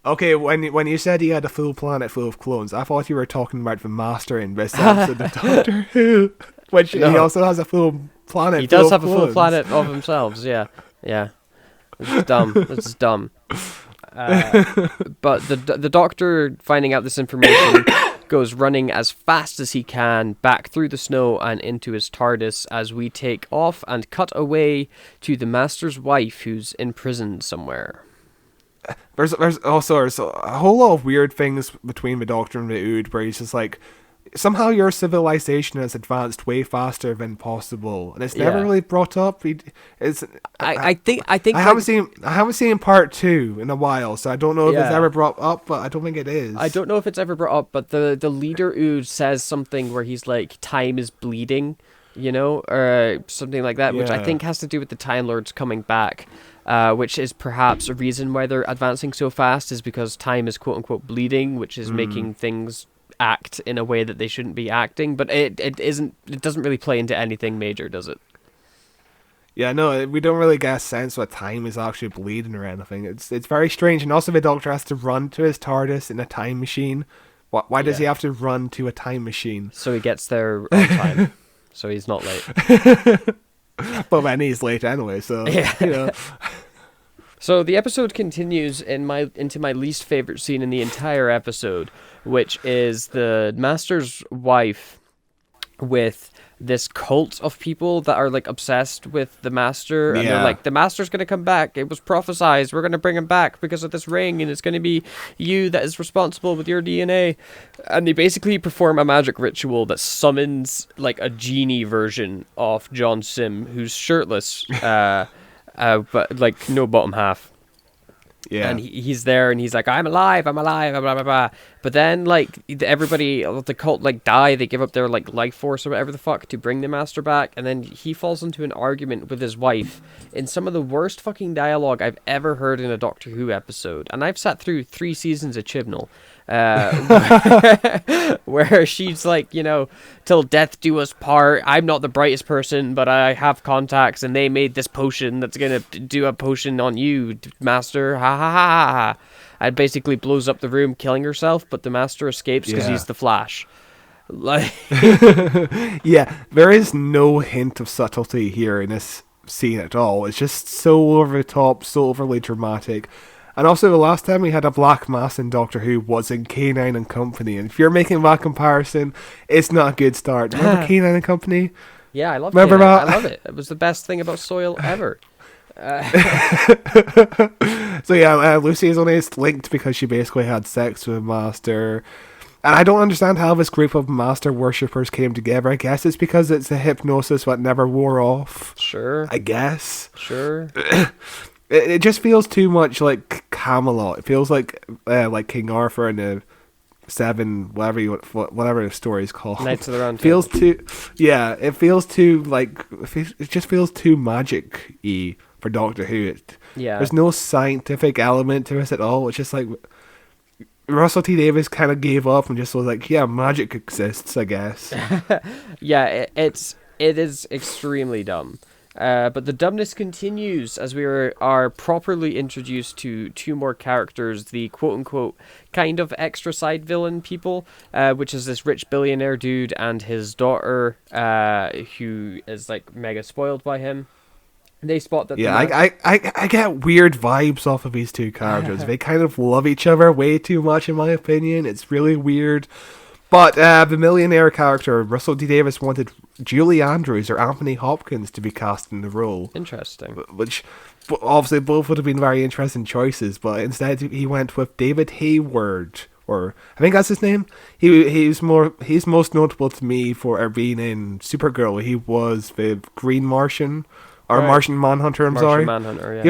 Okay, when you said he had a full planet full of clones, I thought you were talking about the Master in this episode of Doctor Who, which he also has a full planet. He does have a full planet of himself. Yeah. It's dumb. It's dumb. But the Doctor, finding out this information, goes running as fast as he can back through the snow and into his TARDIS as we take off and cut away to the Master's wife, who's in prison somewhere. There's also a whole lot of weird things between the Doctor and the Ood, where he's just like, somehow your civilization has advanced way faster than possible, and it's never really brought up. I haven't seen part 2 in a while, so I don't know if it's ever brought up, but I don't think it is. I don't know if it's ever brought up, but the leader Ood says something where he's like, time is bleeding, or something like that, which I think has to do with the Time Lords coming back. Which is perhaps a reason why they're advancing so fast, is because time is quote-unquote bleeding, which is making things act in a way that they shouldn't be acting. But it doesn't really play into anything major, does it? Yeah, no, we don't really get a sense what time is actually bleeding or anything. It's very strange. And also the Doctor has to run to his TARDIS in a time machine. Why does he have to run to a time machine? So he gets there on time. So he's not late. But then he's late anyway, so So the episode continues into my least favorite scene in the entire episode, which is the Master's wife with this cult of people that are like obsessed with the Master, and they're like, the Master's gonna come back, it was prophesized, we're gonna bring him back because of this ring, and it's gonna be you that is responsible with your DNA. And they basically perform a magic ritual that summons like a genie version of John Sim, who's shirtless, but like no bottom half. Yeah. And he's there, and he's like, I'm alive, blah, blah, blah. But then, like, everybody, the cult, like, die. They give up their, like, life force or whatever the fuck to bring the Master back. And then he falls into an argument with his wife in some of the worst fucking dialogue I've ever heard in a Doctor Who episode. And I've sat through 3 seasons of Chibnall. Where she's like, you know, till death do us part. I'm not the brightest person, but I have contacts, and they made this potion that's gonna do a potion on you, Master. Ha ha ha ha ha. And basically blows up the room, killing herself, but the Master escapes because he's the Flash. Like, yeah, there is no hint of subtlety here in this scene at all. It's just so over the top, so overly dramatic. And also, the last time we had a Black Mass in Doctor Who was in K9 and Company. And if you're making that comparison, it's not a good start. Remember K9 and Company? Yeah, I love Remember K9. that? I love it. It was the best thing about Soil ever. So yeah, Lucy is only linked because she basically had sex with Master. And I don't understand how this group of Master worshippers came together. I guess it's because it's a hypnosis that never wore off. Sure. I guess. Sure. It just feels too much like Camelot. It feels like King Arthur and the seven, whatever the story is called. Knights of the Round Feels too, yeah. It feels too it just feels too magic-y for Doctor Who. There's no scientific element to this at all. It's just like Russell T Davies kind of gave up and just was like, yeah, magic exists, I guess. Yeah, it is extremely dumb. But the dumbness continues as we are properly introduced to 2 more characters, the quote-unquote kind of extra side villain people, which is this rich billionaire dude and his daughter, who is like mega spoiled by him. They spot that. Yeah, I get weird vibes off of these 2 characters. They kind of love each other way too much, in my opinion. It's really weird. But the millionaire character, Russell T Davies, wanted Julie Andrews or Anthony Hopkins to be cast in the role. Interesting. Which, obviously, both would have been very interesting choices, but instead he went with David Hayward, or I think that's his name. He's most notable to me for being in Supergirl. He was the Green Martian, or Right. Martian Manhunter, Martian Manhunter, yeah.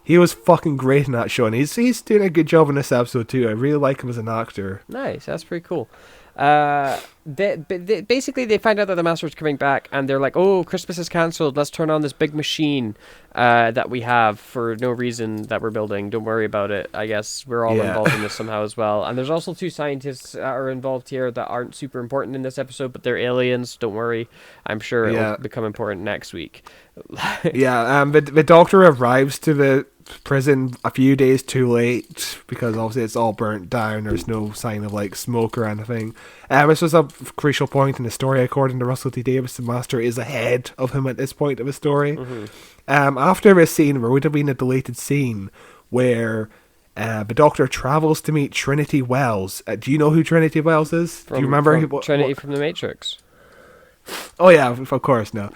He was fucking great in that show, and he's doing a good job in this episode too. I really like him as an actor. Nice, that's pretty cool. Basically, they find out that the Master's coming back, and they're like, "Oh, Christmas is cancelled. Let's turn on this big machine that we have for no reason that we're building. Don't worry about it. I guess we're all involved in this somehow as well." And there's also 2 scientists that are involved here that aren't super important in this episode, but they're aliens. Don't worry. I'm sure it'll become important next week. The Doctor arrives to the prison a few days too late because obviously it's all burnt down. There's no sign of like smoke or anything. This was a crucial point in the story. According to Russell T Davies, the Master is ahead of him at this point of the story. After this scene, there would have been a deleted scene where the Doctor travels to meet Trinity Wells. Do you know who Trinity Wells is? Do you remember? Trinity from The Matrix. Oh yeah, of course, no.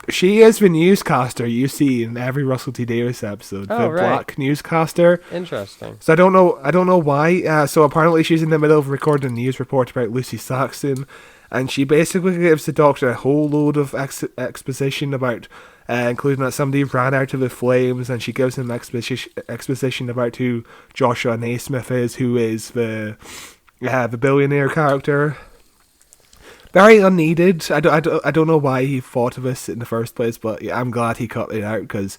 She is the newscaster you see in every Russell T Davies episode. Oh, right. Black newscaster. Interesting. So I don't know why. So apparently she's in the middle of recording a news report about Lucy Saxon, and she basically gives the Doctor a whole load of exposition about, including that somebody ran out of the flames, and she gives him exposition about who Joshua Naismith is, who is the billionaire character. Very unneeded. I don't know why he thought of this in the first place, but yeah, I'm glad he cut it out because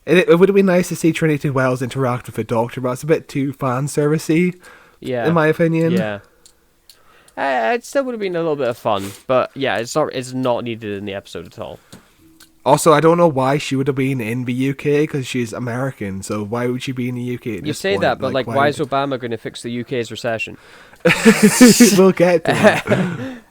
it would have been nice to see Trinity Wells interact with the Doctor, but it's a bit too fan servicey, in my opinion. Yeah. It still would have been a little bit of fun, but yeah, it's not needed in the episode at all. Also, I don't know why she would have been in the UK because she's American. So why would she be in the UK? At you this say point? that, but why is Obama going to fix the UK's recession? We'll get to that.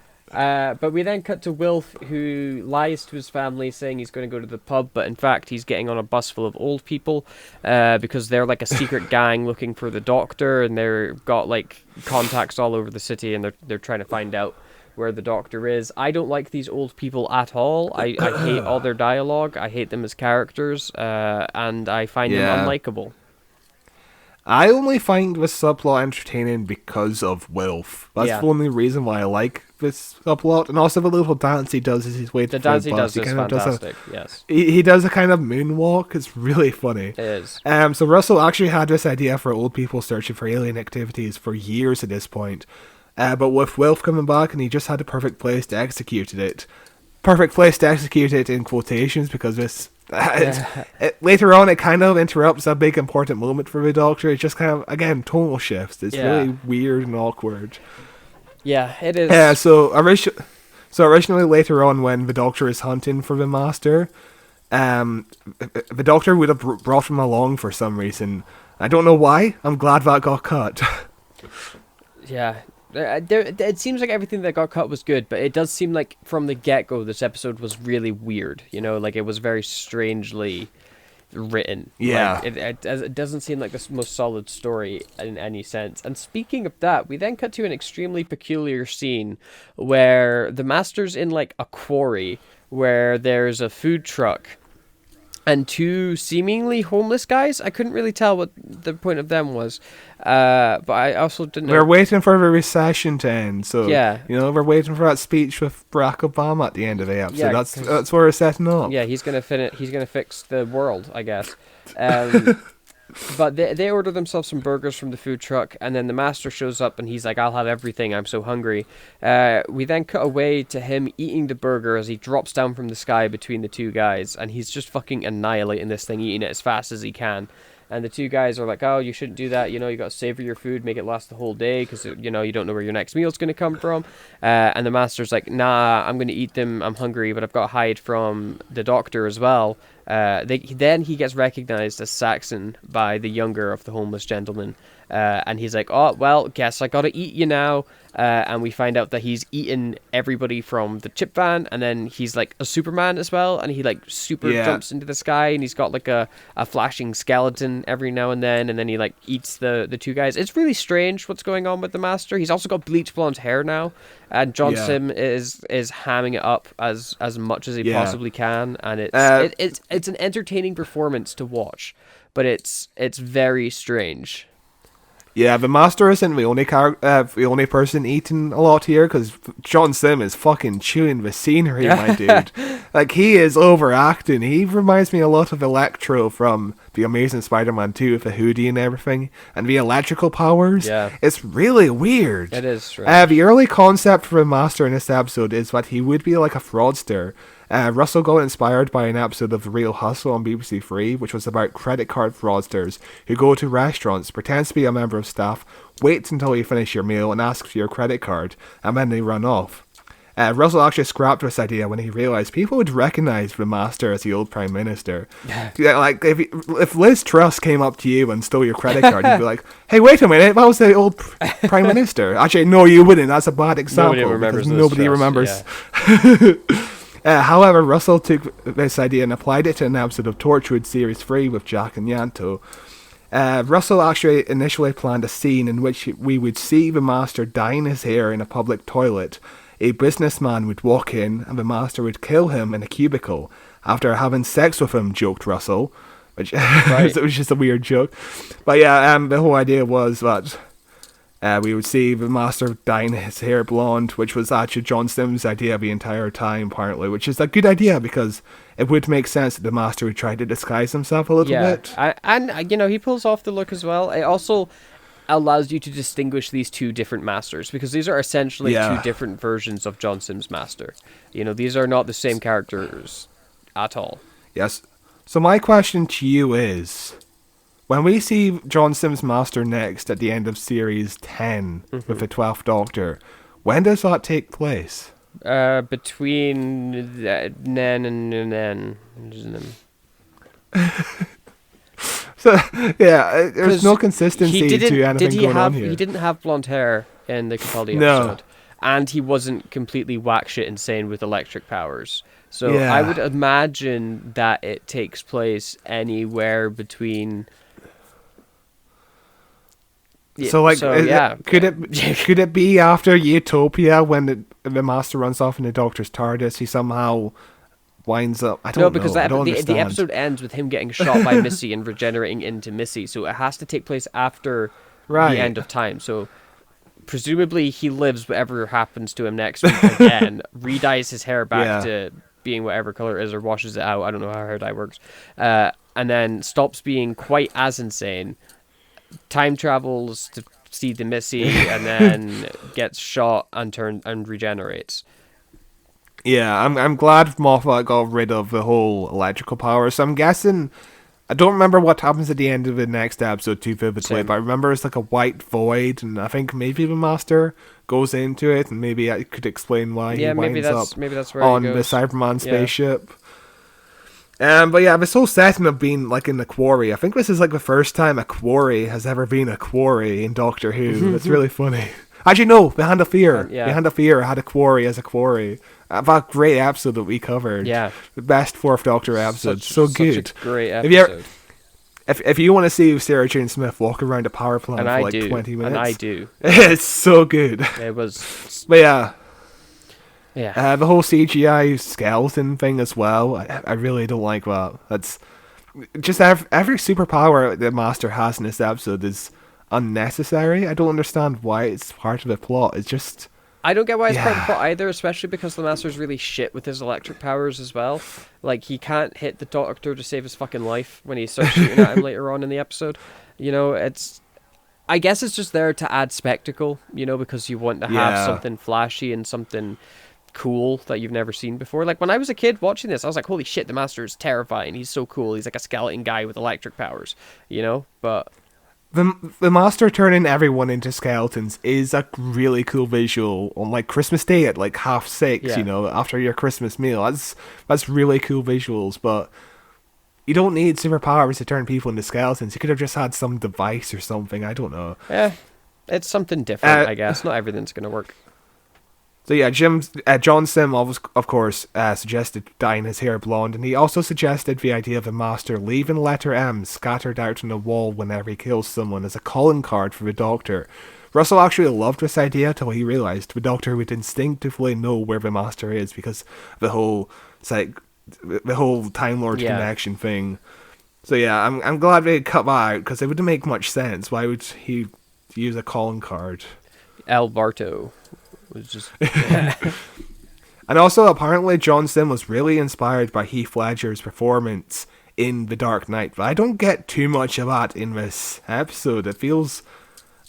But we then cut to Wilf, who lies to his family saying he's going to go to the pub, but in fact he's getting on a bus full of old people because they're like a secret gang looking for the Doctor, and they've got like contacts all over the city, and they're trying to find out where the Doctor is. I don't like these old people at all. I hate all their dialogue. I hate them as characters, and I find them unlikable. I only find this subplot entertaining because of Wilf. That's Yeah. the only reason why I like this subplot. And also the little dance he does as he's waiting The for dance the he bus. does is kind of fantastic. Yes, he does a kind of moonwalk. It's really funny. it is. So Russell actually had this idea for old people searching for alien activities for years at this point. But with Wilf coming back, and he just had the perfect place to execute it. Perfect place to execute it in quotations, because this later on it kind of interrupts a big important moment for the Doctor. It's just kind of, again, tonal shifts. It's really weird and awkward. Yeah, it is. Yeah, so originally later on when the Doctor is hunting for the Master, the Doctor would have brought him along for some reason. I don't know why. I'm glad that got cut. Yeah. It seems like everything that got cut was good, but it does seem like from the get-go this episode was really weird. You know, like it was very strangely written. Yeah. Like, it doesn't seem like the most solid story in any sense. And speaking of that, we then cut to an extremely peculiar scene where the Master's in like a quarry where there's a food truck and two seemingly homeless guys. I couldn't really tell what the point of them was, but I also didn't know. We're waiting for the recession to end, so Yeah. we're waiting for that speech with Barack Obama at the end of the episode. Yeah, that's where we're setting up. Yeah, he's gonna fix the world, I guess. But they order themselves some burgers from the food truck, and then the Master shows up, and he's like, "I'll have everything. I'm so hungry." We then cut away to him eating the burger as he drops down from the sky between the two guys, and he's just fucking annihilating this thing, eating it as fast as he can. And the two guys are like, "Oh, you shouldn't do that. You know, you got to savor your food, make it last the whole day, because you don't know where your next meal's going to come from." And the Master's like, "Nah, I'm going to eat them. I'm hungry, but I've got to hide from the Doctor as well." Then he gets recognized as Saxon by the younger of the homeless gentlemen, and he's like, "Oh, well, guess I gotta eat you now." And we find out that he's eaten everybody from the chip van, and then he's like a Superman as well, and he like jumps into the sky, and he's got like a flashing skeleton every now and then he like eats the two guys. It's really strange what's going on with the Master. He's also got bleach blonde hair now, and John Sim is hamming it up as much as he possibly can, and it's an entertaining performance to watch, but it's very strange. Yeah, the Master isn't the only person eating a lot here, because John Sim is fucking chewing the scenery, my dude. Like, he is overacting. He reminds me a lot of Electro from The Amazing Spider-Man 2 with the hoodie and everything, and the electrical powers. Yeah. It's really weird. It is strange. The early concept for the Master in this episode is that he would be like a fraudster. Russell got inspired by an episode of The Real Hustle on BBC Three, which was about credit card fraudsters who go to restaurants, pretend to be a member of staff, wait until you finish your meal and ask for your credit card, and then they run off. Russell actually scrapped this idea when he realised people would recognise the Master as the old Prime Minister. Yeah, like, if Liz Truss came up to you and stole your credit card, you'd be like, "Hey, wait a minute, that was the old Prime Minister." Actually, no, you wouldn't. That's a bad example. Nobody remembers. However, Russell took this idea and applied it to an episode of Torchwood Series 3 with Jack and Yanto. Russell actually initially planned a scene in which we would see the Master dyeing his hair in a public toilet. A businessman would walk in and the Master would kill him in a cubicle after having sex with him, joked Russell. Which it was just a weird joke. But yeah, the whole idea was that we would see the Master dyeing his hair blonde, which was actually John Sims' idea the entire time, apparently, which is a good idea because it would make sense that the Master would try to disguise himself a little bit. And he pulls off the look as well. It also allows you to distinguish these two different Masters, because these are essentially two different versions of John Sims' Master. These are not the same characters at all. Yes. So my question to you is, when we see John Sims' Master next at the end of Series 10 with the 12th Doctor, when does that take place? Between Nen and Nen. So, yeah, there's no consistency to anything going on here. He didn't have blonde hair in the Capaldi episode. And he wasn't completely whack shit insane with electric powers. So I would imagine that it takes place anywhere between... Could it be after Utopia when the Master runs off in the Doctor's TARDIS? He somehow winds up. I don't No, know. because I don't the understand. episode ends with him getting shot by Missy and regenerating into Missy, so it has to take place after Right. the end of time. So presumably he lives whatever happens to him next week again, re-dyes his hair back to being whatever color it is, or washes it out. I don't know how hair dye works. And then stops being quite as insane. Time travels to see the Missy, and then gets shot and regenerates. Yeah, I'm glad Moffat got rid of the whole electrical power. So I'm guessing, I don't remember what happens at the end of the next episode too vividly, Same. but I remember it's like a white void, and I think maybe the Master goes into it, and maybe I could explain why he winds up maybe that's where on he the goes. Cyberman spaceship. But yeah, this whole setting of being like in the quarry, I think this is like the first time a quarry has ever been a quarry in Doctor Who. It's really funny. Actually, no, the Hand of Fear. Yeah. The Hand of Fear had a quarry as a quarry. That great episode that we covered. Yeah. The best Fourth Doctor episode. So Such good. a great If you episode. if you want to see Sarah Jane Smith walk around a power plant And for I like do. 20 minutes. And I do. It's so good. It was... But yeah. Yeah. The whole CGI skeleton thing as well. I really don't like that. That's just every superpower the Master has in this episode is unnecessary. I don't understand why it's part of the plot. It's just I don't get why it's part of the plot either, especially because the Master's really shit with his electric powers as well. Like, he can't hit the Doctor to save his fucking life when he starts shooting at him later on in the episode. You know, it's... I guess it's just there to add spectacle, you know, because you want to have something flashy and something cool that you've never seen before. Like, when I was a kid watching this, I was like, holy shit, the Master is terrifying. He's so cool. He's like a skeleton guy with electric powers, you know? But... The Master turning everyone into skeletons is a really cool visual on like Christmas Day at like 6:30, you know, after your Christmas meal. That's really cool visuals, but you don't need superpowers to turn people into skeletons. You could have just had some device or something. I don't know. Yeah, it's something different, I guess. Not everything's going to work. So yeah, John Sim, of course, suggested dyeing his hair blonde, and he also suggested the idea of the Master leaving letter M scattered out on the wall whenever he kills someone as a calling card for the Doctor. Russell actually loved this idea till he realised the Doctor would instinctively know where the Master is because the whole Time Lord connection thing. So yeah, I'm glad they cut that out because it wouldn't make much sense. Why would he use a calling card? El Barto was just... And also, apparently, John Sim was really inspired by Heath Ledger's performance in The Dark Knight, but I don't get too much of that in this episode. It feels...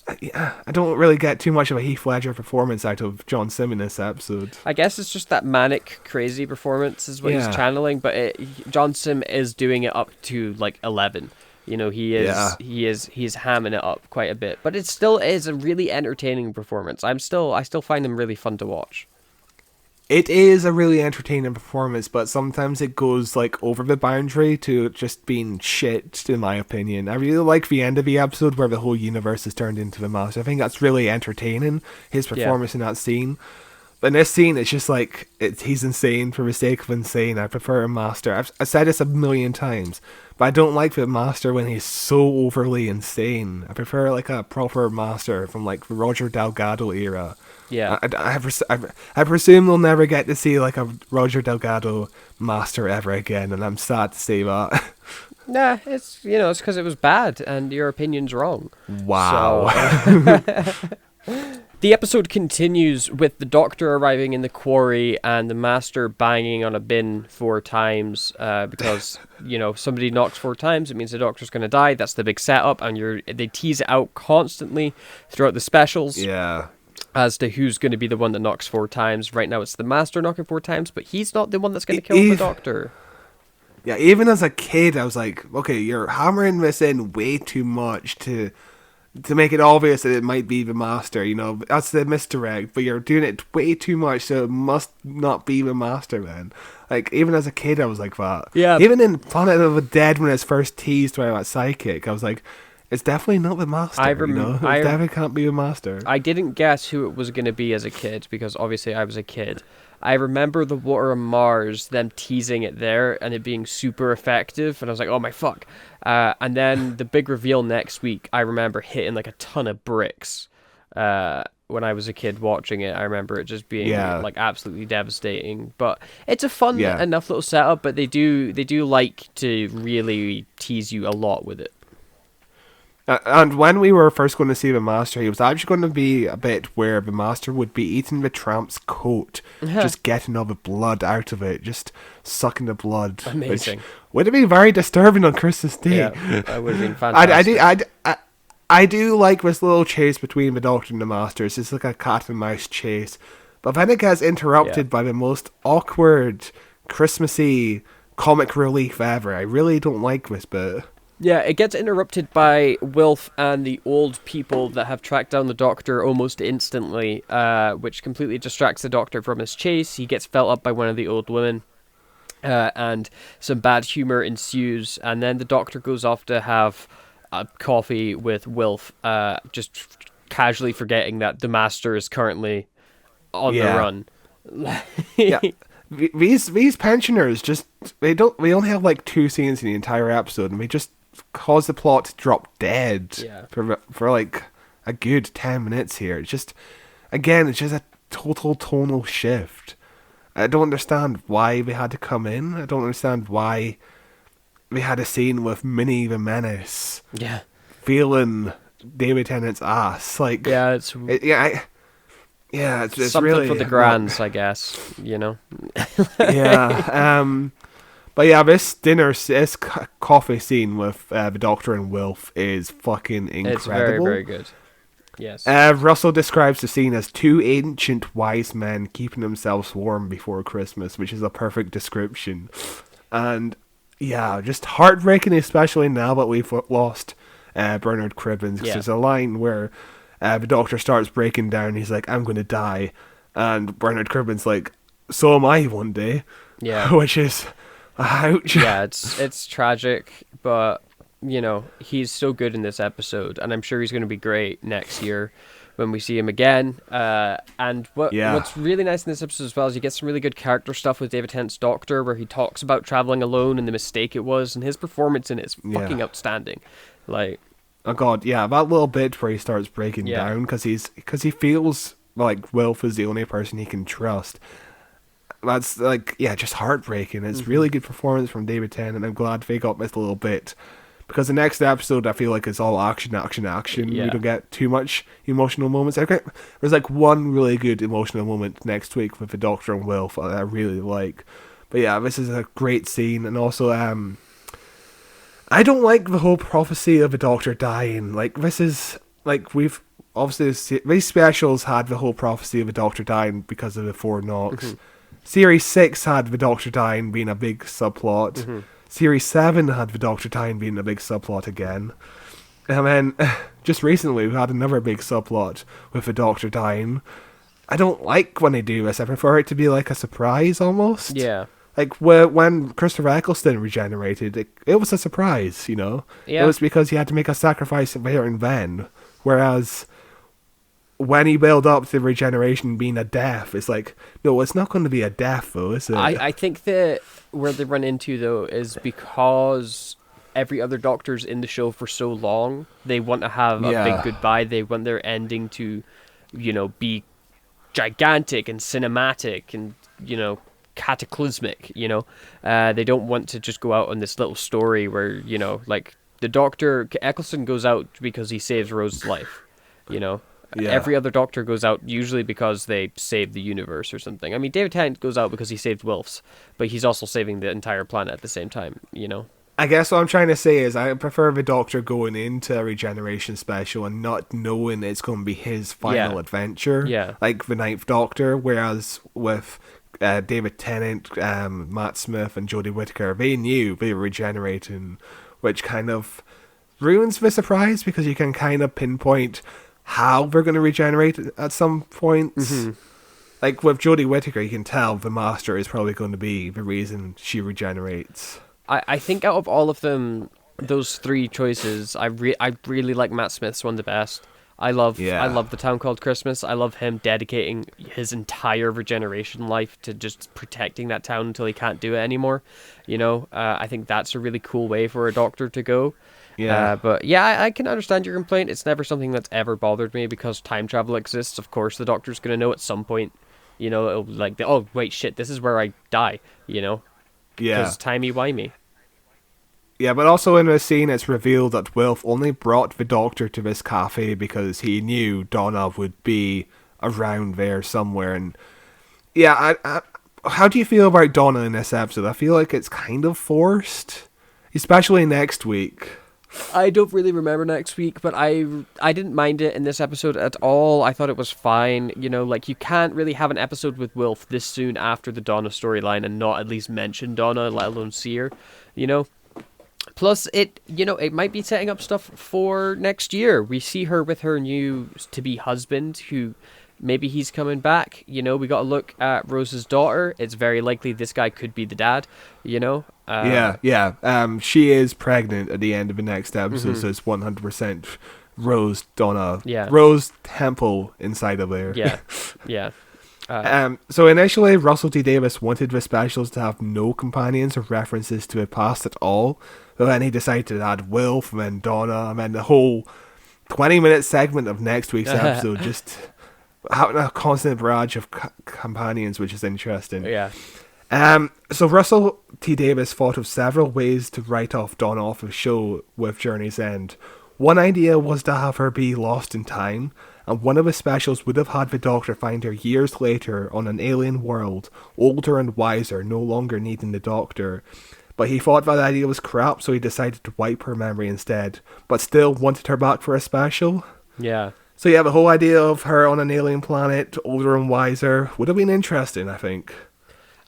I don't really get too much of a Heath Ledger performance out of John Sim in this episode. I guess it's just that manic, crazy performance is what he's channeling, but John Sim is doing it up to, like, 11. You know, he's hamming it up quite a bit, but it still is a really entertaining performance. I still find him really fun to watch. It is a really entertaining performance, but sometimes it goes like over the boundary to just being shit, in my opinion. I really like the end of the episode where the whole universe is turned into the Master. I think that's really entertaining, his performance in that scene. But in this scene, it's just like, he's insane for the sake of insane. I prefer a Master. I've said this a million times, but I don't like the Master when he's so overly insane. I prefer like a proper Master from like the Roger Delgado era. Yeah. I presume we'll never get to see like a Roger Delgado Master ever again, and I'm sad to say that. Nah, it's because it was bad, and your opinion's wrong. Wow. So, the episode continues with the Doctor arriving in the quarry and the Master banging on a bin 4 times because, somebody knocks 4 times, it means the Doctor's going to die. That's the big setup, and they tease it out constantly throughout the specials. Yeah. As to who's going to be the one that knocks 4 times. Right now it's the Master knocking 4 times, but he's not the one that's going to kill the Doctor. Yeah, even as a kid, I was like, okay, you're hammering this in way too much to make it obvious that it might be the Master, that's the misdirect, but you're doing it way too much, so it must not be the Master then. Like, even as a kid, I was like that. Yeah. Even in Planet of the Dead, when it's first teased by that psychic, I was like, it's definitely not the Master, It definitely can't be the Master. I didn't guess who it was going to be as a kid, because obviously I was a kid. I remember the Water on Mars, them teasing it there, and it being super effective, and I was like, oh my fuck. And then the big reveal next week, I remember hitting like a ton of bricks. when I was a kid watching it. I remember it just being Yeah. like absolutely devastating. But it's a fun Yeah. enough little setup. But they do like to really tease you a lot with it. And when we were first going to see the Master, he was actually going to be a bit where the Master would be eating the tramp's coat, just getting all the blood out of it, just sucking the blood. Amazing. Which would have been very disturbing on Christmas Day. Yeah, that would have been fantastic. I do like this little chase between the Doctor and the Master. It's just like a cat and mouse chase. But then it gets interrupted by the most awkward, Christmassy comic relief ever. I really don't like this bit. Yeah, it gets interrupted by Wilf and the old people that have tracked down the Doctor almost instantly, which completely distracts the Doctor from his chase. He gets felt up by one of the old women, and some bad humour ensues, and then the Doctor goes off to have a coffee with Wilf, just casually forgetting that the Master is currently on the run. Yeah. These pensioners they only have like 2 scenes in the entire episode, and they just cause the plot to drop dead for like a good 10 minutes here. It's just a total tonal shift. I don't understand why they had to come in. I don't understand why they had a scene with Minnie the Menace feeling David Tennant's ass. Like, it's something really for the grands, I guess, you know. But yeah, this coffee scene with the Doctor and Wilf is fucking incredible. It's very, very good. Yes. Russell describes the scene as 2 ancient wise men keeping themselves warm before Christmas, which is a perfect description. And yeah, just heartbreaking, especially now that we've lost Bernard Cribbins. Because there's a line where the Doctor starts breaking down. He's like, "I'm going to die," and Bernard Cribbins like, "So am I one day." Yeah. Which is, ouch. Yeah, it's tragic, but you know, he's so good in this episode, and I'm sure he's going to be great next year when we see him again. And what's really nice in this episode as well is you get some really good character stuff with David Tennant's Doctor, where he talks about traveling alone and the mistake it was, and his performance in it is fucking outstanding. Like, oh god, yeah, that little bit where he starts breaking down because he feels like Wilf is the only person he can trust. That's like, just heartbreaking. It's really good performance from David Tennant. I'm glad they got this little bit. Because the next episode, I feel like it's all action. Yeah. We don't get too much emotional moments. There's like one really good emotional moment next week with the Doctor and Wilf that I really like. But yeah, this is a great scene. And also, I don't like the whole prophecy of the Doctor dying. Like, this is, like, we've, obviously, these specials had the whole prophecy of the Doctor dying because of the 4 knocks. Series 6 had the Doctor dying being a big subplot. Series 7 had the Doctor dying being a big subplot again. And then, just recently, we had another big subplot with the Doctor dying. I don't like when they do this. I prefer it to be like a surprise, almost. yeah. Like, when Christopher Eccleston regenerated, it was a surprise, you know? Yeah. It was because he had to make a sacrifice there and then. Whereas, when he built up to regeneration being a death, it's like, no, it's not going to be a death, though, is it? I think that where they run into, though, is because every other Doctor's in the show for so long, they want to have a big goodbye. They want their ending to, you know, be gigantic and cinematic and, you know, cataclysmic, you know. They don't want to just go out on this little story where, you know, like, the Doctor, Eccleston goes out because he saves Rose's life, you know. Every other Doctor goes out usually because they save the universe or something. I mean, David Tennant goes out because he saved Wilf's, but he's also saving the entire planet at the same time, you know? I guess what I'm trying to say is I prefer the Doctor going into a regeneration special and not knowing it's going to be his final adventure, like the 9th Doctor, whereas with David Tennant, Matt Smith and Jodie Whittaker, they knew they were regenerating, which kind of ruins the surprise because you can kind of pinpoint how they're going to regenerate at some points. Like with Jodie Whittaker, you can tell the Master is probably going to be the reason she regenerates. I think out of all of them, those 3 choices, I really like Matt Smith's one the best. I love Yeah. The Town Called Christmas. I love him dedicating his entire regeneration life to just protecting that town until he can't do it anymore. I think that's a really cool way for a Doctor to go. Yeah. But yeah, I can understand your complaint. It's never something that's ever bothered me because time travel exists. Of course, the Doctor's going to know at some point, it'll like, oh, wait, shit, this is where I die, Yeah. Because timey-wimey. Yeah, but also in this scene, it's revealed that Wilf only brought the Doctor to this cafe because he knew Donna would be around there somewhere. And yeah, how do you feel about Donna in this episode? I feel like it's kind of forced, especially next week. I don't really remember next week, but I didn't mind it in this episode at all. I thought it was fine. Like, you can't really have an episode with Wilf this soon after the Donna storyline and not at least mention Donna, let alone see her, Plus, it might be setting up stuff for next year. We see her with her new to-be husband, who maybe he's coming back. We got to look at Rose's daughter. It's very likely this guy could be the dad, Yeah. She is pregnant at the end of the next episode, so it's 100% Rose Donna. Yeah. Rose Temple inside of there. Yeah. So initially, Russell T Davies wanted the specials to have no companions or references to a past at all. But then he decided to add Wilf and then Donna, and then the whole 20-minute segment of next week's episode just having a constant barrage of companions, which is interesting. Yeah. So Russell T Davies thought of several ways to write off Donna off the show with Journey's End. One idea was to have her be lost in time, and one of the specials would have had the Doctor find her years later on an alien world, older and wiser, no longer needing the Doctor. But he thought that idea was crap, so he decided to wipe her memory instead, but still wanted her back for a special. Yeah. So yeah, the whole idea of her on an alien planet, older and wiser, would have been interesting, I think.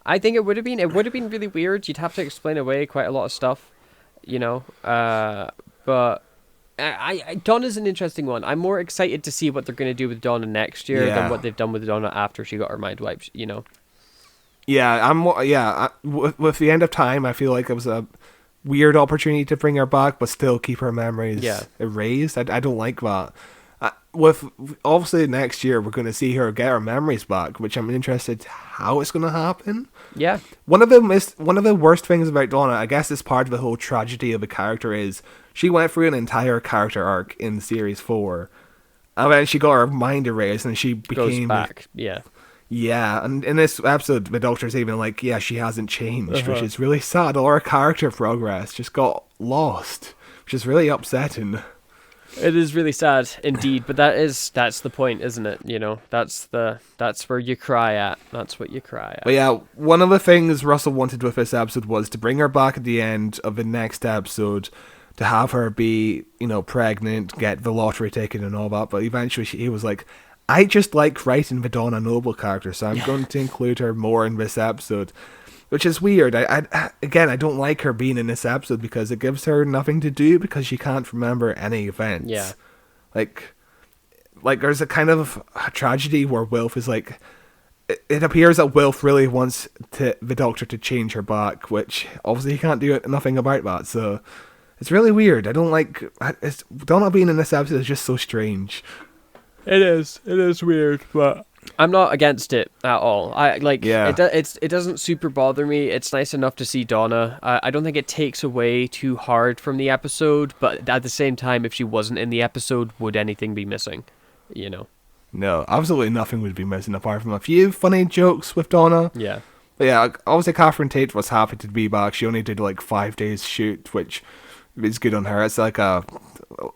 I think it would have been. It would have been really weird. You'd have to explain away quite a lot of stuff, But Donna's an interesting one. I'm more excited to see what they're going to do with Donna next year than what they've done with Donna after she got her mind wiped. Yeah, I'm more. Yeah, with the end of time, I feel like it was a weird opportunity to bring her back, but still keep her memories erased. I don't like that. With obviously next year, we're going to see her get her memories back, which I'm interested how it's going to happen. Yeah. One of the worst things about Donna, I guess, is part of the whole tragedy of the character is she went through an entire character arc in series 4, and then she got her mind erased, and she became goes back. Yeah. Yeah, and in this episode, the Doctor's even like, yeah, she hasn't changed, which is really sad. All her character progress just got lost, which is really upsetting. It is really sad indeed, but that's the point, isn't it? That's where you cry at. That's what you cry at. But yeah, one of the things Russell wanted with this episode was to bring her back at the end of the next episode, to have her be, pregnant, get the lottery ticket and all that. But eventually he was like, I just like writing the Donna Noble character, so I'm going to include her more in this episode. Which is weird. I don't like her being in this episode because it gives her nothing to do because she can't remember any events. Yeah. Like there's a kind of a tragedy where Wilf is like, it appears that Wilf really wants the Doctor to change her back, which obviously he can't do nothing about that. So it's really weird. I don't like, Donna being in this episode is just so strange. It is weird, but I'm not against it at all. It doesn't super bother me. It's nice enough to see Donna. I don't think it takes away too hard from the episode, but at the same time, if she wasn't in the episode, would anything be missing? No, absolutely nothing would be missing apart from a few funny jokes with Donna. Yeah. But yeah, obviously Catherine Tate was happy to be back. She only did 5 days shoot, which is good on her. It's like a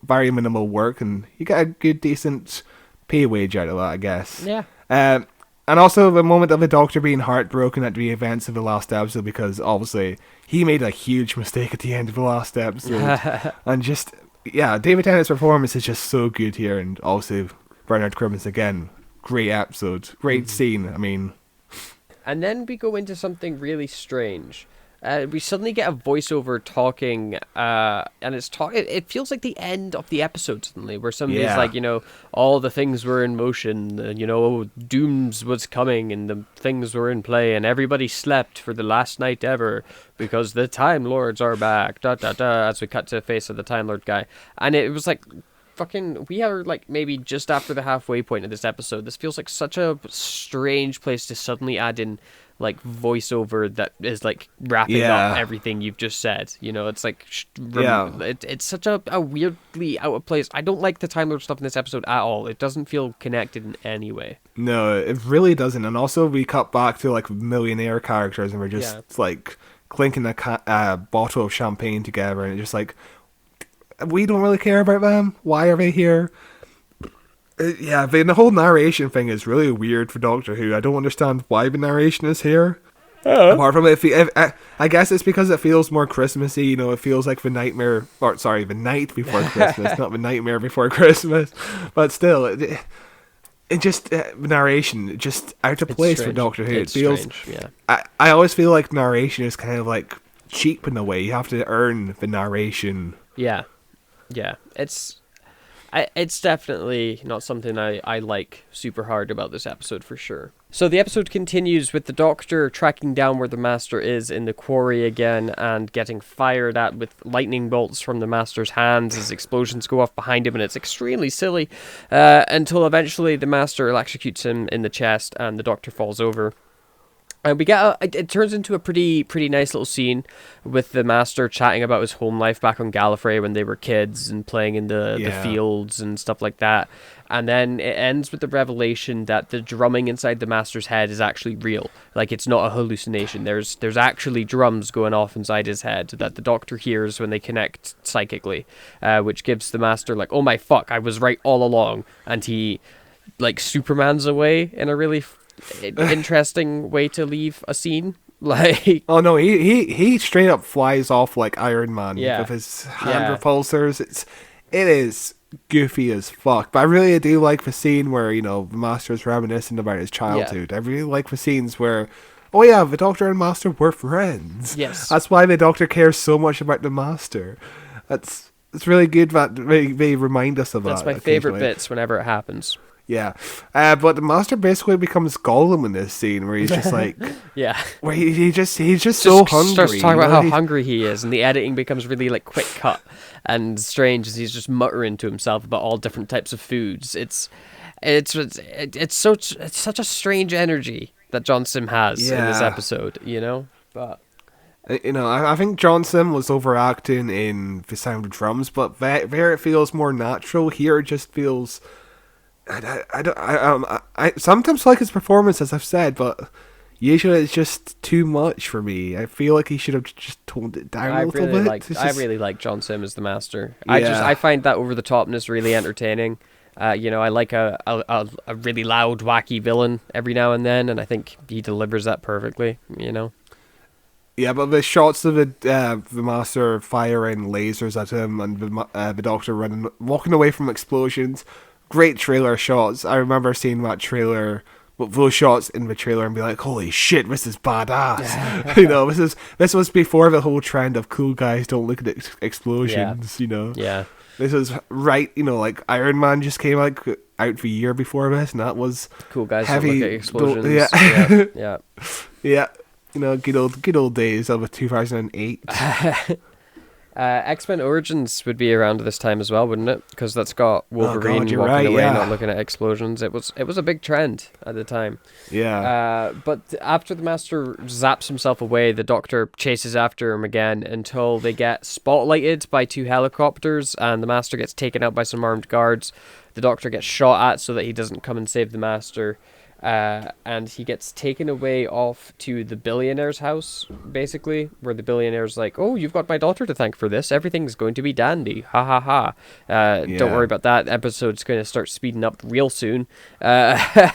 very minimal work, and you get a good, decent pay wage out of that, I guess. Yeah. And also the moment of the Doctor being heartbroken at the events of the last episode, because obviously he made a huge mistake at the end of the last episode. And just, yeah, David Tennant's performance is just so good here, and also Bernard Cribbins again, great episode, great scene, I mean. And then we go into something really strange. We suddenly get a voiceover talking, and it feels like the end of the episode suddenly, where somebody's like, all the things were in motion, Dooms was coming, and the things were in play, and everybody slept for the last night ever, because the Time Lords are back, as we cut to the face of the Time Lord guy. And it was like, we are like maybe just after the halfway point of this episode. This feels like such a strange place to suddenly add in like voiceover that is like wrapping up everything you've just said. You know, it's like it's such a weirdly out of place. I don't like the Time Lord stuff in this episode at all. It doesn't feel connected in any way. No, it really doesn't. And also we cut back to like millionaire characters and we're just like clinking a bottle of champagne together, and it's just like, we don't really care about them. Why are they here? The whole narration thing is really weird for Doctor Who. I don't understand why the narration is here. Apart from I guess it's because it feels more Christmassy. You know, it feels like the night before Christmas, not the nightmare before Christmas. But still, it just narration just out of place for Doctor Who. It feels strange, I always feel like narration is kind of like cheap in a way. You have to earn the narration. Yeah, it's definitely not something I like super hard about this episode for sure. So the episode continues with the Doctor tracking down where the Master is in the quarry again and getting fired at with lightning bolts from the Master's hands as explosions go off behind him, and it's extremely silly until eventually the Master electrocutes him in the chest and the Doctor falls over. And we get it turns into a pretty nice little scene with the Master chatting about his home life back on Gallifrey when they were kids and playing in the fields and stuff like that. And then it ends with the revelation that the drumming inside the Master's head is actually real. Like, it's not a hallucination. There's actually drums going off inside his head that the Doctor hears when they connect psychically, which gives the Master like, oh my fuck, I was right all along. And he like Supermans away in a really interesting way to leave a scene. Like, oh no, he straight up flies off like Iron Man with his hand repulsors. It is goofy as fuck, but I really do like the scene where, you know, the Master's reminiscing about his childhood. I really like the scenes where, oh yeah, the Doctor and Master were friends. Yes, that's why the Doctor cares so much about the Master. It's really good that they remind us of that. That's my favorite bits whenever it happens. Yeah, but the Master basically becomes Gollum in this scene, where he's just like, where he's just so hungry. Starts talking about how hungry he is, and the editing becomes really like quick cut and strange as he's just muttering to himself about all different types of foods. It's such a strange energy that John Sim has in this episode, you know. But you know, I think John Sim was overacting in The Sound of Drums, but there it feels more natural. Here it just feels. I sometimes like his performance, as I've said, but usually it's just too much for me. I feel like he should have just toned it down a little bit. I really like John Sim as the Master. I find that over the topness really entertaining. You know, I like a really loud, wacky villain every now and then, and I think he delivers that perfectly. You know. Yeah, but the shots of the Master firing lasers at him and the Doctor walking away from explosions. Great trailer shots. I remember seeing that trailer, those shots in the trailer, and be like, "Holy shit, this is badass!" You know, this was before the whole trend of cool guys don't look at explosions. You know, this was right. You know, like Iron Man just came out the year before this, and that was cool guys heavy. Don't look at explosions. Yeah. You know, good old days of 2008. X-Men Origins would be around this time as well, wouldn't it? Because that's got Wolverine walking away, not looking at explosions. It was a big trend at the time. Yeah. But after the Master zaps himself away, the Doctor chases after him again until they get spotlighted by 2 helicopters, and the Master gets taken out by some armed guards. The Doctor gets shot at so that he doesn't come and save the Master. And he gets taken away off to the billionaire's house, basically, where the billionaire's like, "Oh, you've got my daughter to thank for this. Everything's going to be dandy. Ha ha ha. Don't worry about that. Episode's going to start speeding up real soon." But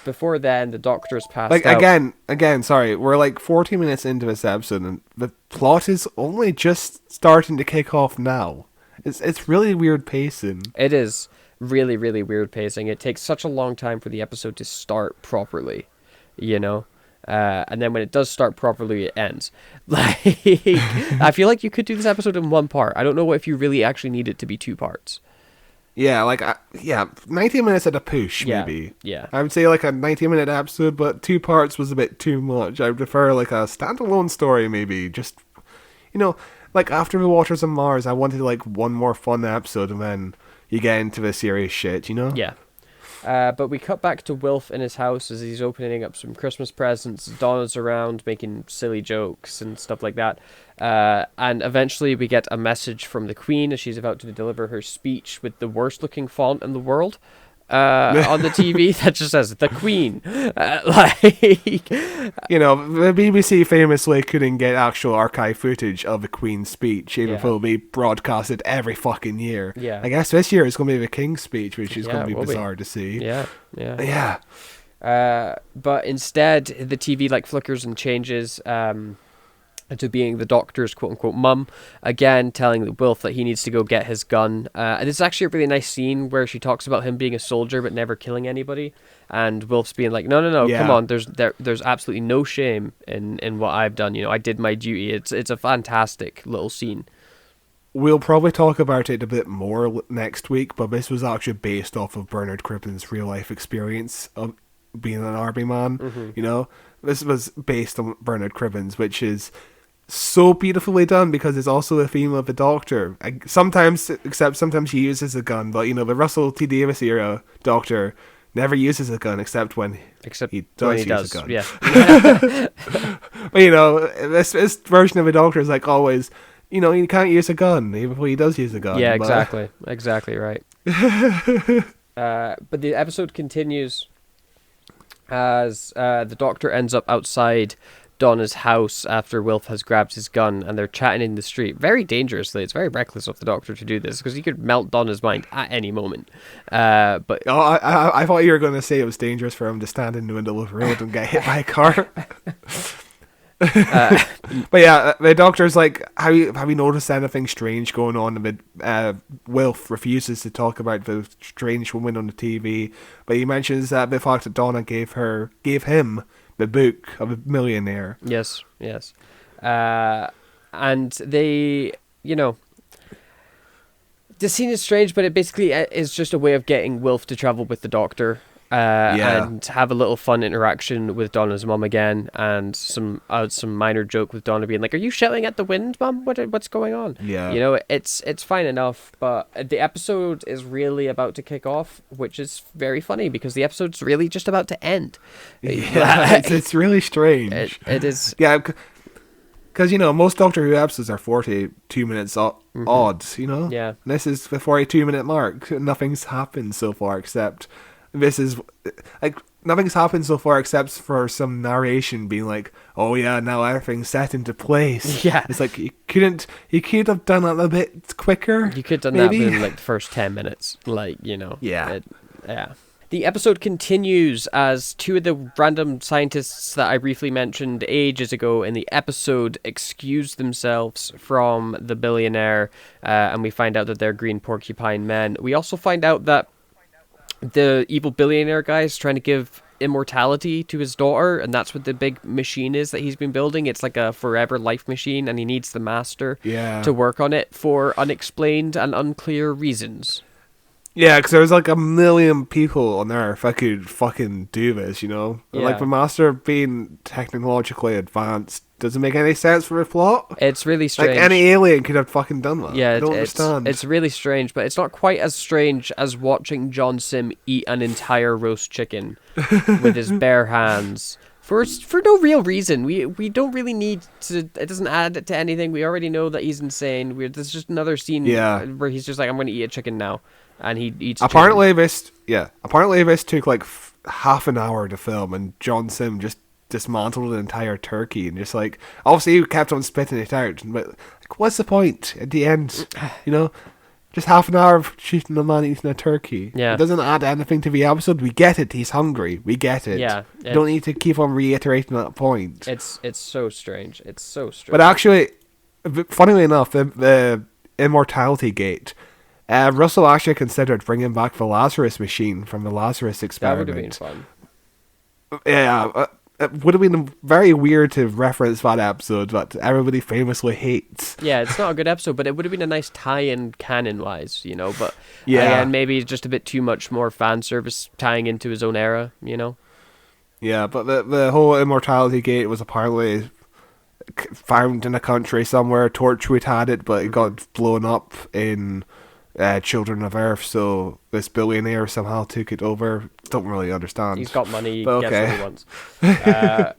before then, the Doctor's passed out. Again, sorry, we're like 40 minutes into this episode, and the plot is only just starting to kick off now. It's really weird pacing. It is. Really, really weird pacing. It takes such a long time for the episode to start properly, you know? And then when it does start properly, it ends. Like, I feel like you could do this episode in one part. I don't know if you really actually need it to be 2 parts. Yeah, 90 minutes at a push, maybe. Yeah. I would say like a 90-minute episode, but 2 parts was a bit too much. I would prefer like a standalone story, maybe. Just, you know, like after the Waters of Mars, I wanted like one more fun episode, and then you get into the serious shit, you know? Yeah. But we cut back to Wilf in his house as he's opening up some Christmas presents. Donna's around making silly jokes and stuff like that. And eventually we get a message from the Queen as she's about to deliver her speech with the worst looking font in the world on the TV that just says "The Queen." You know, the BBC famously couldn't get actual archive footage of the Queen's speech, even though they broadcast it every fucking year. Yeah. I guess this year it's going to be the King's speech, which is Yeah, going to it be will be. bizarre to see. Yeah. Yeah. But instead, the TV like flickers and changes to being the Doctor's quote-unquote mum, again telling Wilf that he needs to go get his gun. And it's actually a really nice scene where she talks about him being a soldier but never killing anybody, and Wilf's being like, no, Yeah. come on, there's absolutely no shame in what I've done. You know, I did my duty. It's a fantastic little scene. We'll probably talk about it a bit more next week, but this was actually based off of Bernard Cribben's real-life experience of being an army man. Mm-hmm. You know, this was based on Bernard Cribben's, which is so beautifully done because it's also a theme of the Doctor. Sometimes he uses a gun, but you know, the Russell T Davies era Doctor never uses a gun except when he does use a gun. Yeah. But you know, this version of the Doctor is like always, you know, he can't use a gun even when he does use a gun. Yeah, but... exactly right. But the episode continues as the Doctor ends up outside Donna's house after Wilf has grabbed his gun, and they're chatting in the street very dangerously. It's very reckless of the Doctor to do this because he could melt Donna's mind at any moment. But I thought you were going to say it was dangerous for him to stand in the middle of the road and get hit by a car. But yeah, the Doctor's like, have you noticed anything strange going on? And Wilf refuses to talk about the strange woman on the TV, but he mentions that the fact that Donna gave him the book of a millionaire. Yes. And they, you know, the scene is strange, but it basically is just a way of getting Wilf to travel with the Doctor. And have a little fun interaction with Donna's mum again, and some minor joke with Donna being like, "Are you shouting at the wind, Mum? What's going on?" Yeah, you know, it's fine enough, but the episode is really about to kick off, which is very funny because the episode's really just about to end. Yeah, it's really strange. It is. Yeah, because you know most Doctor Who episodes are 42 minutes odd. You know. Yeah. And this is the 42-minute mark. Nothing's happened so far except. This is like nothing's happened so far except for some narration being like, "Oh yeah, now everything's set into place." Yeah, it's like you could have done that a bit quicker. You could have done maybe? that within like the first 10 minutes, like, you know. Yeah. The episode continues as two of the random scientists that I briefly mentioned ages ago in the episode excuse themselves from the billionaire, and we find out that they're green porcupine men. We also find out that the evil billionaire guy is trying to give immortality to his daughter, and that's what the big machine is that he's been building. It's like a forever life machine, and he needs the master to work on it for unexplained and unclear reasons. Yeah, because there's like a million people on Earth that could fucking do this, you know? Yeah. Like the master being technologically advanced doesn't make any sense for the plot. It's really strange. Like any alien could have fucking done that. Yeah, I don't understand. It's really strange, but it's not quite as strange as watching John Sim eat an entire roast chicken with his bare hands. For no real reason. We don't really need to. It doesn't add to anything. We already know that he's insane. There's just another scene where he's just like, I'm going to eat a chicken now. And he eats Apparently this took like half an hour to film, and John Sim just dismantled an entire turkey and just like, obviously he kept on spitting it out, but like, what's the point at the end? You know, just half an hour of shooting a man eating a turkey. Yeah, it doesn't add anything to the episode. We get it. He's hungry. We get it. Yeah, you don't need to keep on reiterating that point. It's so strange. It's so strange. But actually, funnily enough, the immortality gate. Russell actually considered bringing back the Lazarus machine from the Lazarus experiment. That would have been fun. Yeah, it would have been very weird to reference that episode that everybody famously hates. Yeah, it's not a good episode, but it would have been a nice tie-in canon-wise, you know. But yeah, again, maybe just a bit too much more fan service tying into his own era, you know. Yeah, but the whole immortality gate was apparently found in a country somewhere. Torchwood had it, but it got blown up in Children of Earth, so this billionaire somehow took it over. Don't really understand. He's got money, he but gets okay. what he wants.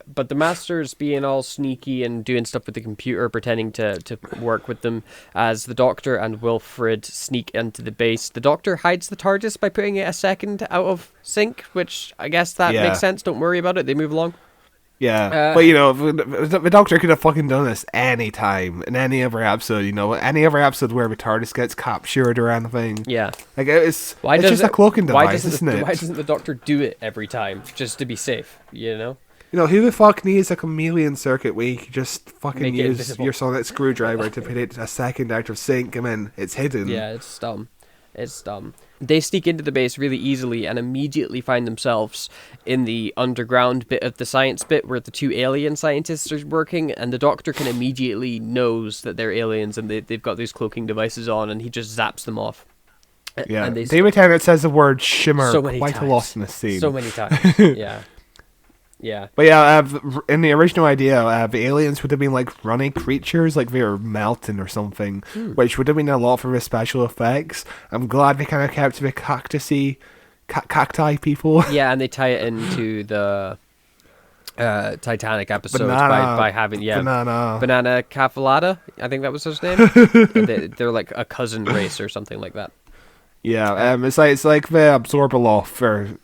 But the Master's being all sneaky and doing stuff with the computer, pretending to work with them, as the Doctor and Wilfred sneak into the base. The Doctor hides the TARDIS by putting it a second out of sync, which I guess that makes sense. Don't worry about it, they move along. Yeah, but the Doctor could have fucking done this any time in any other episode. Any other episode where the TARDIS gets captured or anything. Yeah, like it's just a cloaking device, isn't it? Why doesn't the Doctor do it every time just to be safe? Who the fuck needs a chameleon circuit where you can just fucking use your sonic screwdriver to put it a second out of sync and then it's hidden? Yeah, it's dumb. It's dumb. They sneak into the base really easily and immediately find themselves in the underground bit of the science bit where the two alien scientists are working, and the Doctor can immediately knows that they're aliens and they've got these cloaking devices on, and he just zaps them off. Yeah, David Tennant says the word shimmer so many quite times. a lot in this scene. So many times, yeah. Yeah. But yeah, in the original idea, the aliens would have been like runny creatures, like they were melting or something, which would have been a lot for the special effects. I'm glad they kind of kept the cacti people. Yeah, and they tie it into the Titanic episodes by having Banana Cafalata, I think that was his name. They're like a cousin race or something like that. Yeah, it's like the Absorbaloff or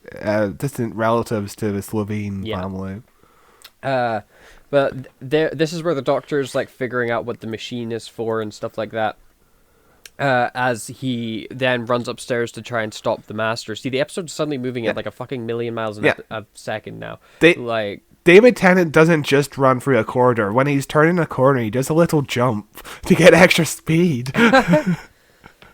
distant relatives to the Slovene family. But this is where the Doctor's like figuring out what the machine is for and stuff like that. As he then runs upstairs to try and stop the Master. See, the episode's suddenly moving at like a fucking million miles a second now. David Tennant doesn't just run through a corridor. When he's turning a corner, he does a little jump to get extra speed.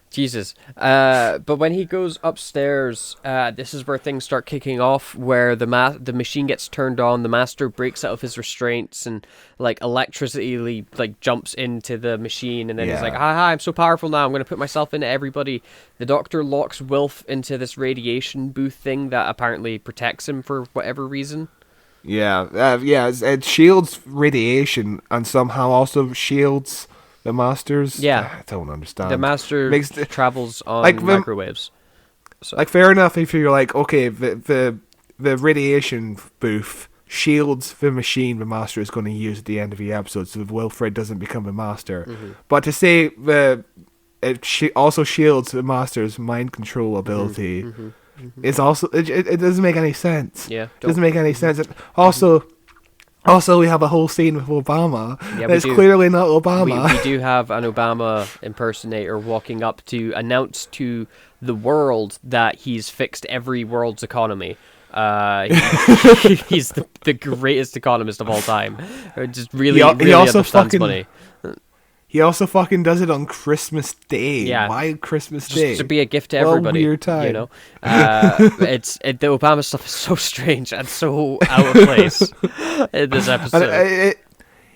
Jesus. But when he goes upstairs, this is where things start kicking off, where the machine gets turned on, the Master breaks out of his restraints and like electricity like jumps into the machine, and then he's like, hi, I'm so powerful now, I'm going to put myself into everybody. The Doctor locks Wilf into this radiation booth thing that apparently protects him for whatever reason. It shields radiation and somehow also shields the Master's. Yeah, I don't understand. The Master travels on like microwaves. So. Like, fair enough if you're like, okay, the radiation booth shields the machine the Master is going to use at the end of the episode, so Wilfred doesn't become the Master. Mm-hmm. But to say it also shields the Master's mind control ability is also it doesn't make any sense. Yeah, it doesn't make any sense. Also, we have a whole scene with Obama. Yeah, it's clearly not Obama. We do have an Obama impersonator walking up to announce to the world that he's fixed every world's economy. He's the greatest economist of all time. Just really understands money. He also fucking does it on Christmas Day. Yeah. Why Christmas Day? Just to be a gift to everybody. Weird time. The Obama stuff is so strange and so out of place in this episode.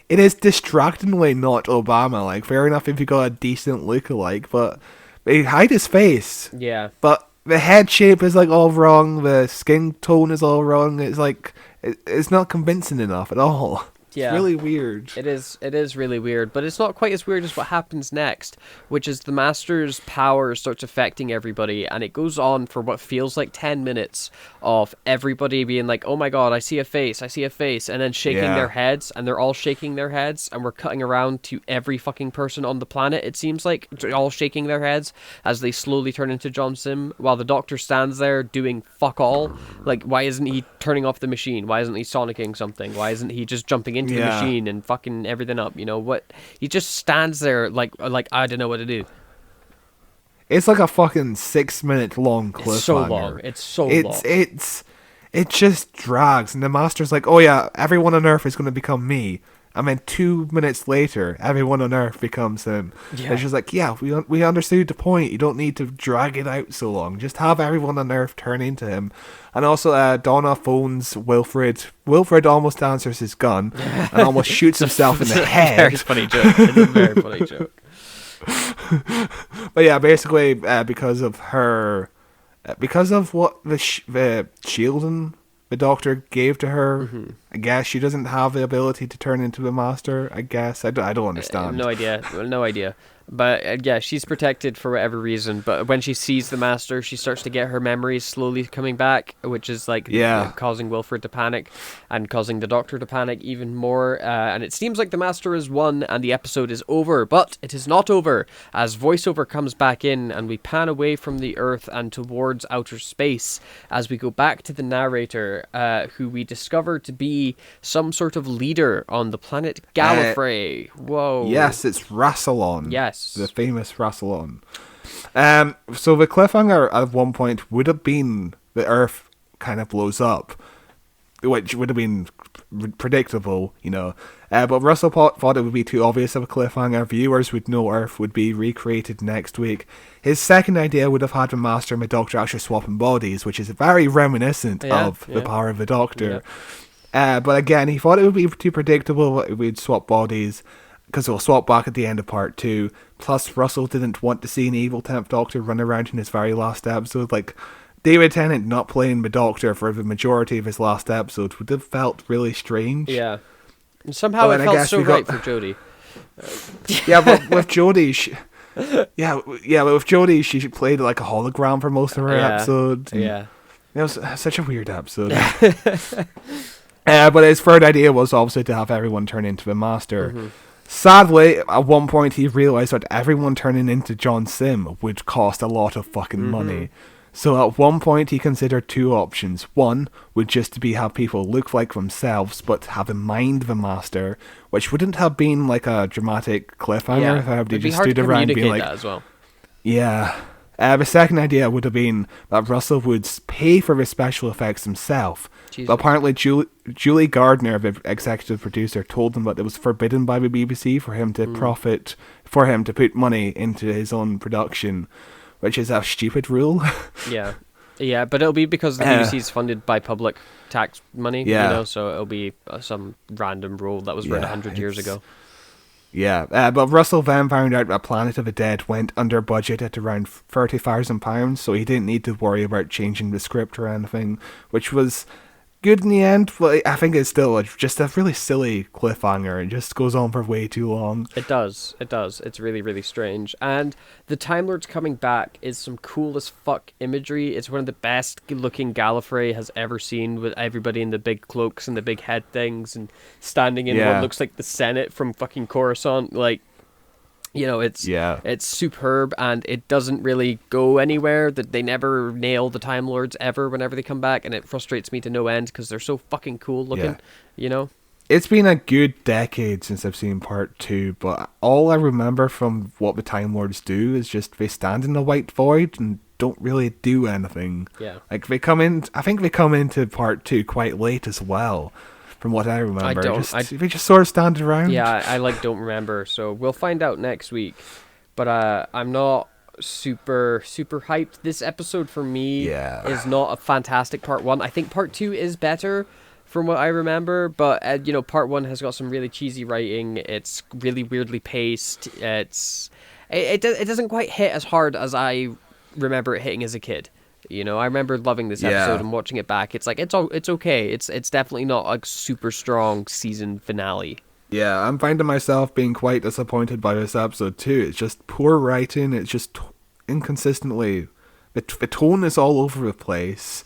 It is distractingly not Obama. Like, fair enough if you got a decent lookalike, but they hide his face. Yeah. But the head shape is like all wrong. The skin tone is all wrong. It's like it's not convincing enough at all. Yeah. It's really weird. It is really weird, but it's not quite as weird as what happens next, which is the Master's power starts affecting everybody, and it goes on for what feels like 10 minutes of everybody being like, oh my god, I see a face, and then shaking their heads, and they're all shaking their heads, and we're cutting around to every fucking person on the planet, it seems like, all shaking their heads as they slowly turn into John Sim, while the Doctor stands there doing fuck all. Like, why isn't he turning off the machine? Why isn't he sonicking something? Why isn't he just jumping into the machine and fucking everything up? You know what? He just stands there like I don't know what to do. It's like a fucking 6-minute long cliffhanger. It's so long. It just drags, and the Master's like, oh yeah, everyone on Earth is going to become me. And then 2 minutes later, everyone on Earth becomes him. Yeah. It's just like, yeah, we understood the point. You don't need to drag it out so long. Just have everyone on Earth turn into him. And also, Donna phones Wilfred. Wilfred almost answers his gun and almost shoots himself in the head. Very funny joke. It's a very funny joke. But yeah, basically, because of what the shielding the Doctor gave to her, I guess she doesn't have the ability to turn into a master. I guess I don't understand. No idea. Well, no idea. But yeah, she's protected for whatever reason. But when she sees the master, she starts to get her memories slowly coming back, which is like causing Wilfred to panic and causing the Doctor to panic even more. And it seems like the master has won and the episode is over. But it is not over, as voiceover comes back in and we pan away from the Earth and towards outer space as we go back to the narrator, who we discover to be some sort of leader on the planet Gallifrey. Whoa. Yes, it's Rassilon. Yes. The famous Rassilon. So the cliffhanger at one point would have been the Earth kind of blows up, which would have been predictable, you know. But Russell thought it would be too obvious of a cliffhanger. Viewers would know Earth would be recreated next week. His second idea would have had the Master and the Doctor actually swapping bodies, which is very reminiscent of the power of the Doctor. But again, he thought it would be too predictable that we'd swap bodies, because we'll swap back at the end of part 2. Plus, Russell didn't want to see an evil 10th Doctor run around in his very last episode. Like, David Tennant not playing the Doctor for the majority of his last episode would have felt really strange. Yeah. And somehow it felt so right for Jodie. Yeah, but with Jodie, with Jodie, she played like a hologram for most of her episode. Yeah. It was such a weird episode. But his third idea was obviously to have everyone turn into the Master. Mm-hmm. Sadly, at one point he realised that everyone turning into John Sim would cost a lot of fucking money. So at one point he considered two options. One would just be have people look like themselves but have in mind the Master, which wouldn't have been like a dramatic cliffhanger if everybody just stood around being like... that as well. Yeah. The second idea would have been that Russell would pay for the special effects himself. Jesus. But apparently Julie Gardner, the executive producer, told him that it was forbidden by the BBC for him to put money into his own production, which is a stupid rule. Yeah, but it'll be because the BBC is funded by public tax money, so it'll be some random rule that was written 100 years ago. Yeah, but Russell then found out that Planet of the Dead went under budget at around £30,000, so he didn't need to worry about changing the script or anything, which was good in the end, but I think it's still just a really silly cliffhanger. It just goes on for way too long. It does. It's really, really strange. And the Time Lords coming back is some cool as fuck imagery. It's one of the best looking Gallifrey has ever seen, with everybody in the big cloaks and the big head things and standing in what looks like the Senate from fucking Coruscant. Like, you know, it's superb, and it doesn't really go anywhere. That they never nail the Time Lords ever whenever they come back, and it frustrates me to no end because they're so fucking cool looking, you know? It's been a good decade since I've seen part 2, but all I remember from what the Time Lords do is just they stand in the white void and don't really do anything. Yeah. Like, I think they come into part 2 quite late as well. From what I remember, they just sort of stand around. Yeah, I don't remember, so we'll find out next week. But I'm not super hyped. This episode for me is not a fantastic part 1. I think part 2 is better from what I remember, but part 1 has got some really cheesy writing. It's really weirdly paced. It doesn't quite hit as hard as I remember it hitting as a kid. You know, I remember loving this episode and watching it back. It's like it's okay. It's definitely not a super strong season finale. Yeah, I'm finding myself being quite disappointed by this episode too. It's just poor writing. It's just inconsistently. The tone is all over the place.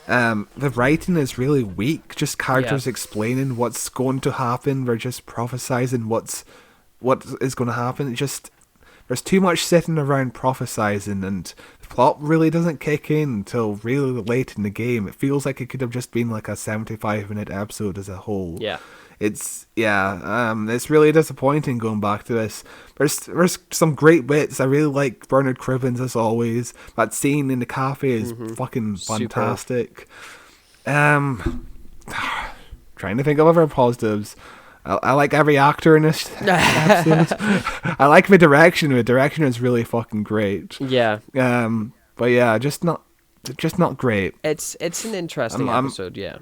The writing is really weak. Just characters explaining what's going to happen. They're just prophesizing what is going to happen. There's too much sitting around prophesizing, and the plot really doesn't kick in until really late in the game. It feels like it could have just been like a 75-minute episode as a whole. Yeah. It's really disappointing going back to this. There's some great bits. I really like Bernard Cribbins as always. That scene in the cafe is fucking fantastic. Trying to think of other positives. I like every actor in this episode. I like the direction. The direction is really fucking great. Yeah. But yeah, just not great. It's an interesting episode. Yeah.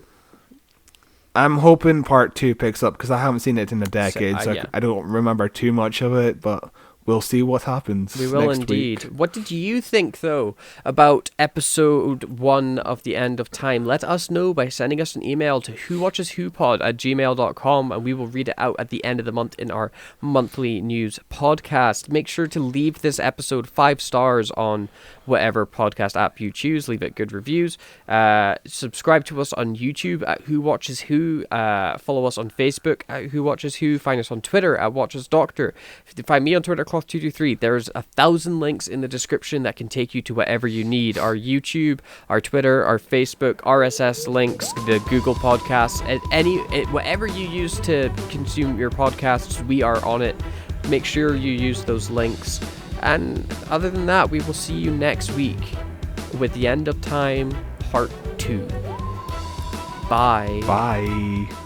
I'm hoping part 2 picks up because I haven't seen it in a decade, so I don't remember too much of it. But we'll see what happens. We will next indeed. week. What did you think, though, about episode 1 of The End of Time? Let us know by sending us an email to whowatcheswhopod@gmail.com, and we will read it out at the end of the month in our monthly news podcast. Make sure to leave this episode 5 stars on whatever podcast app you choose. Leave it good reviews. Subscribe to us on YouTube at Who Watches Who. Follow us on Facebook at Who Watches Who. Find us on Twitter at WatchesDoctor. If you find me on Twitter, Cloth223, there's 1,000 links in the description that can take you to whatever you need. Our YouTube, our Twitter, our Facebook, RSS links, the Google Podcasts, whatever you use to consume your podcasts, we are on it. Make sure you use those links. And other than that, we will see you next week with The End of Time Part 2. Bye. Bye.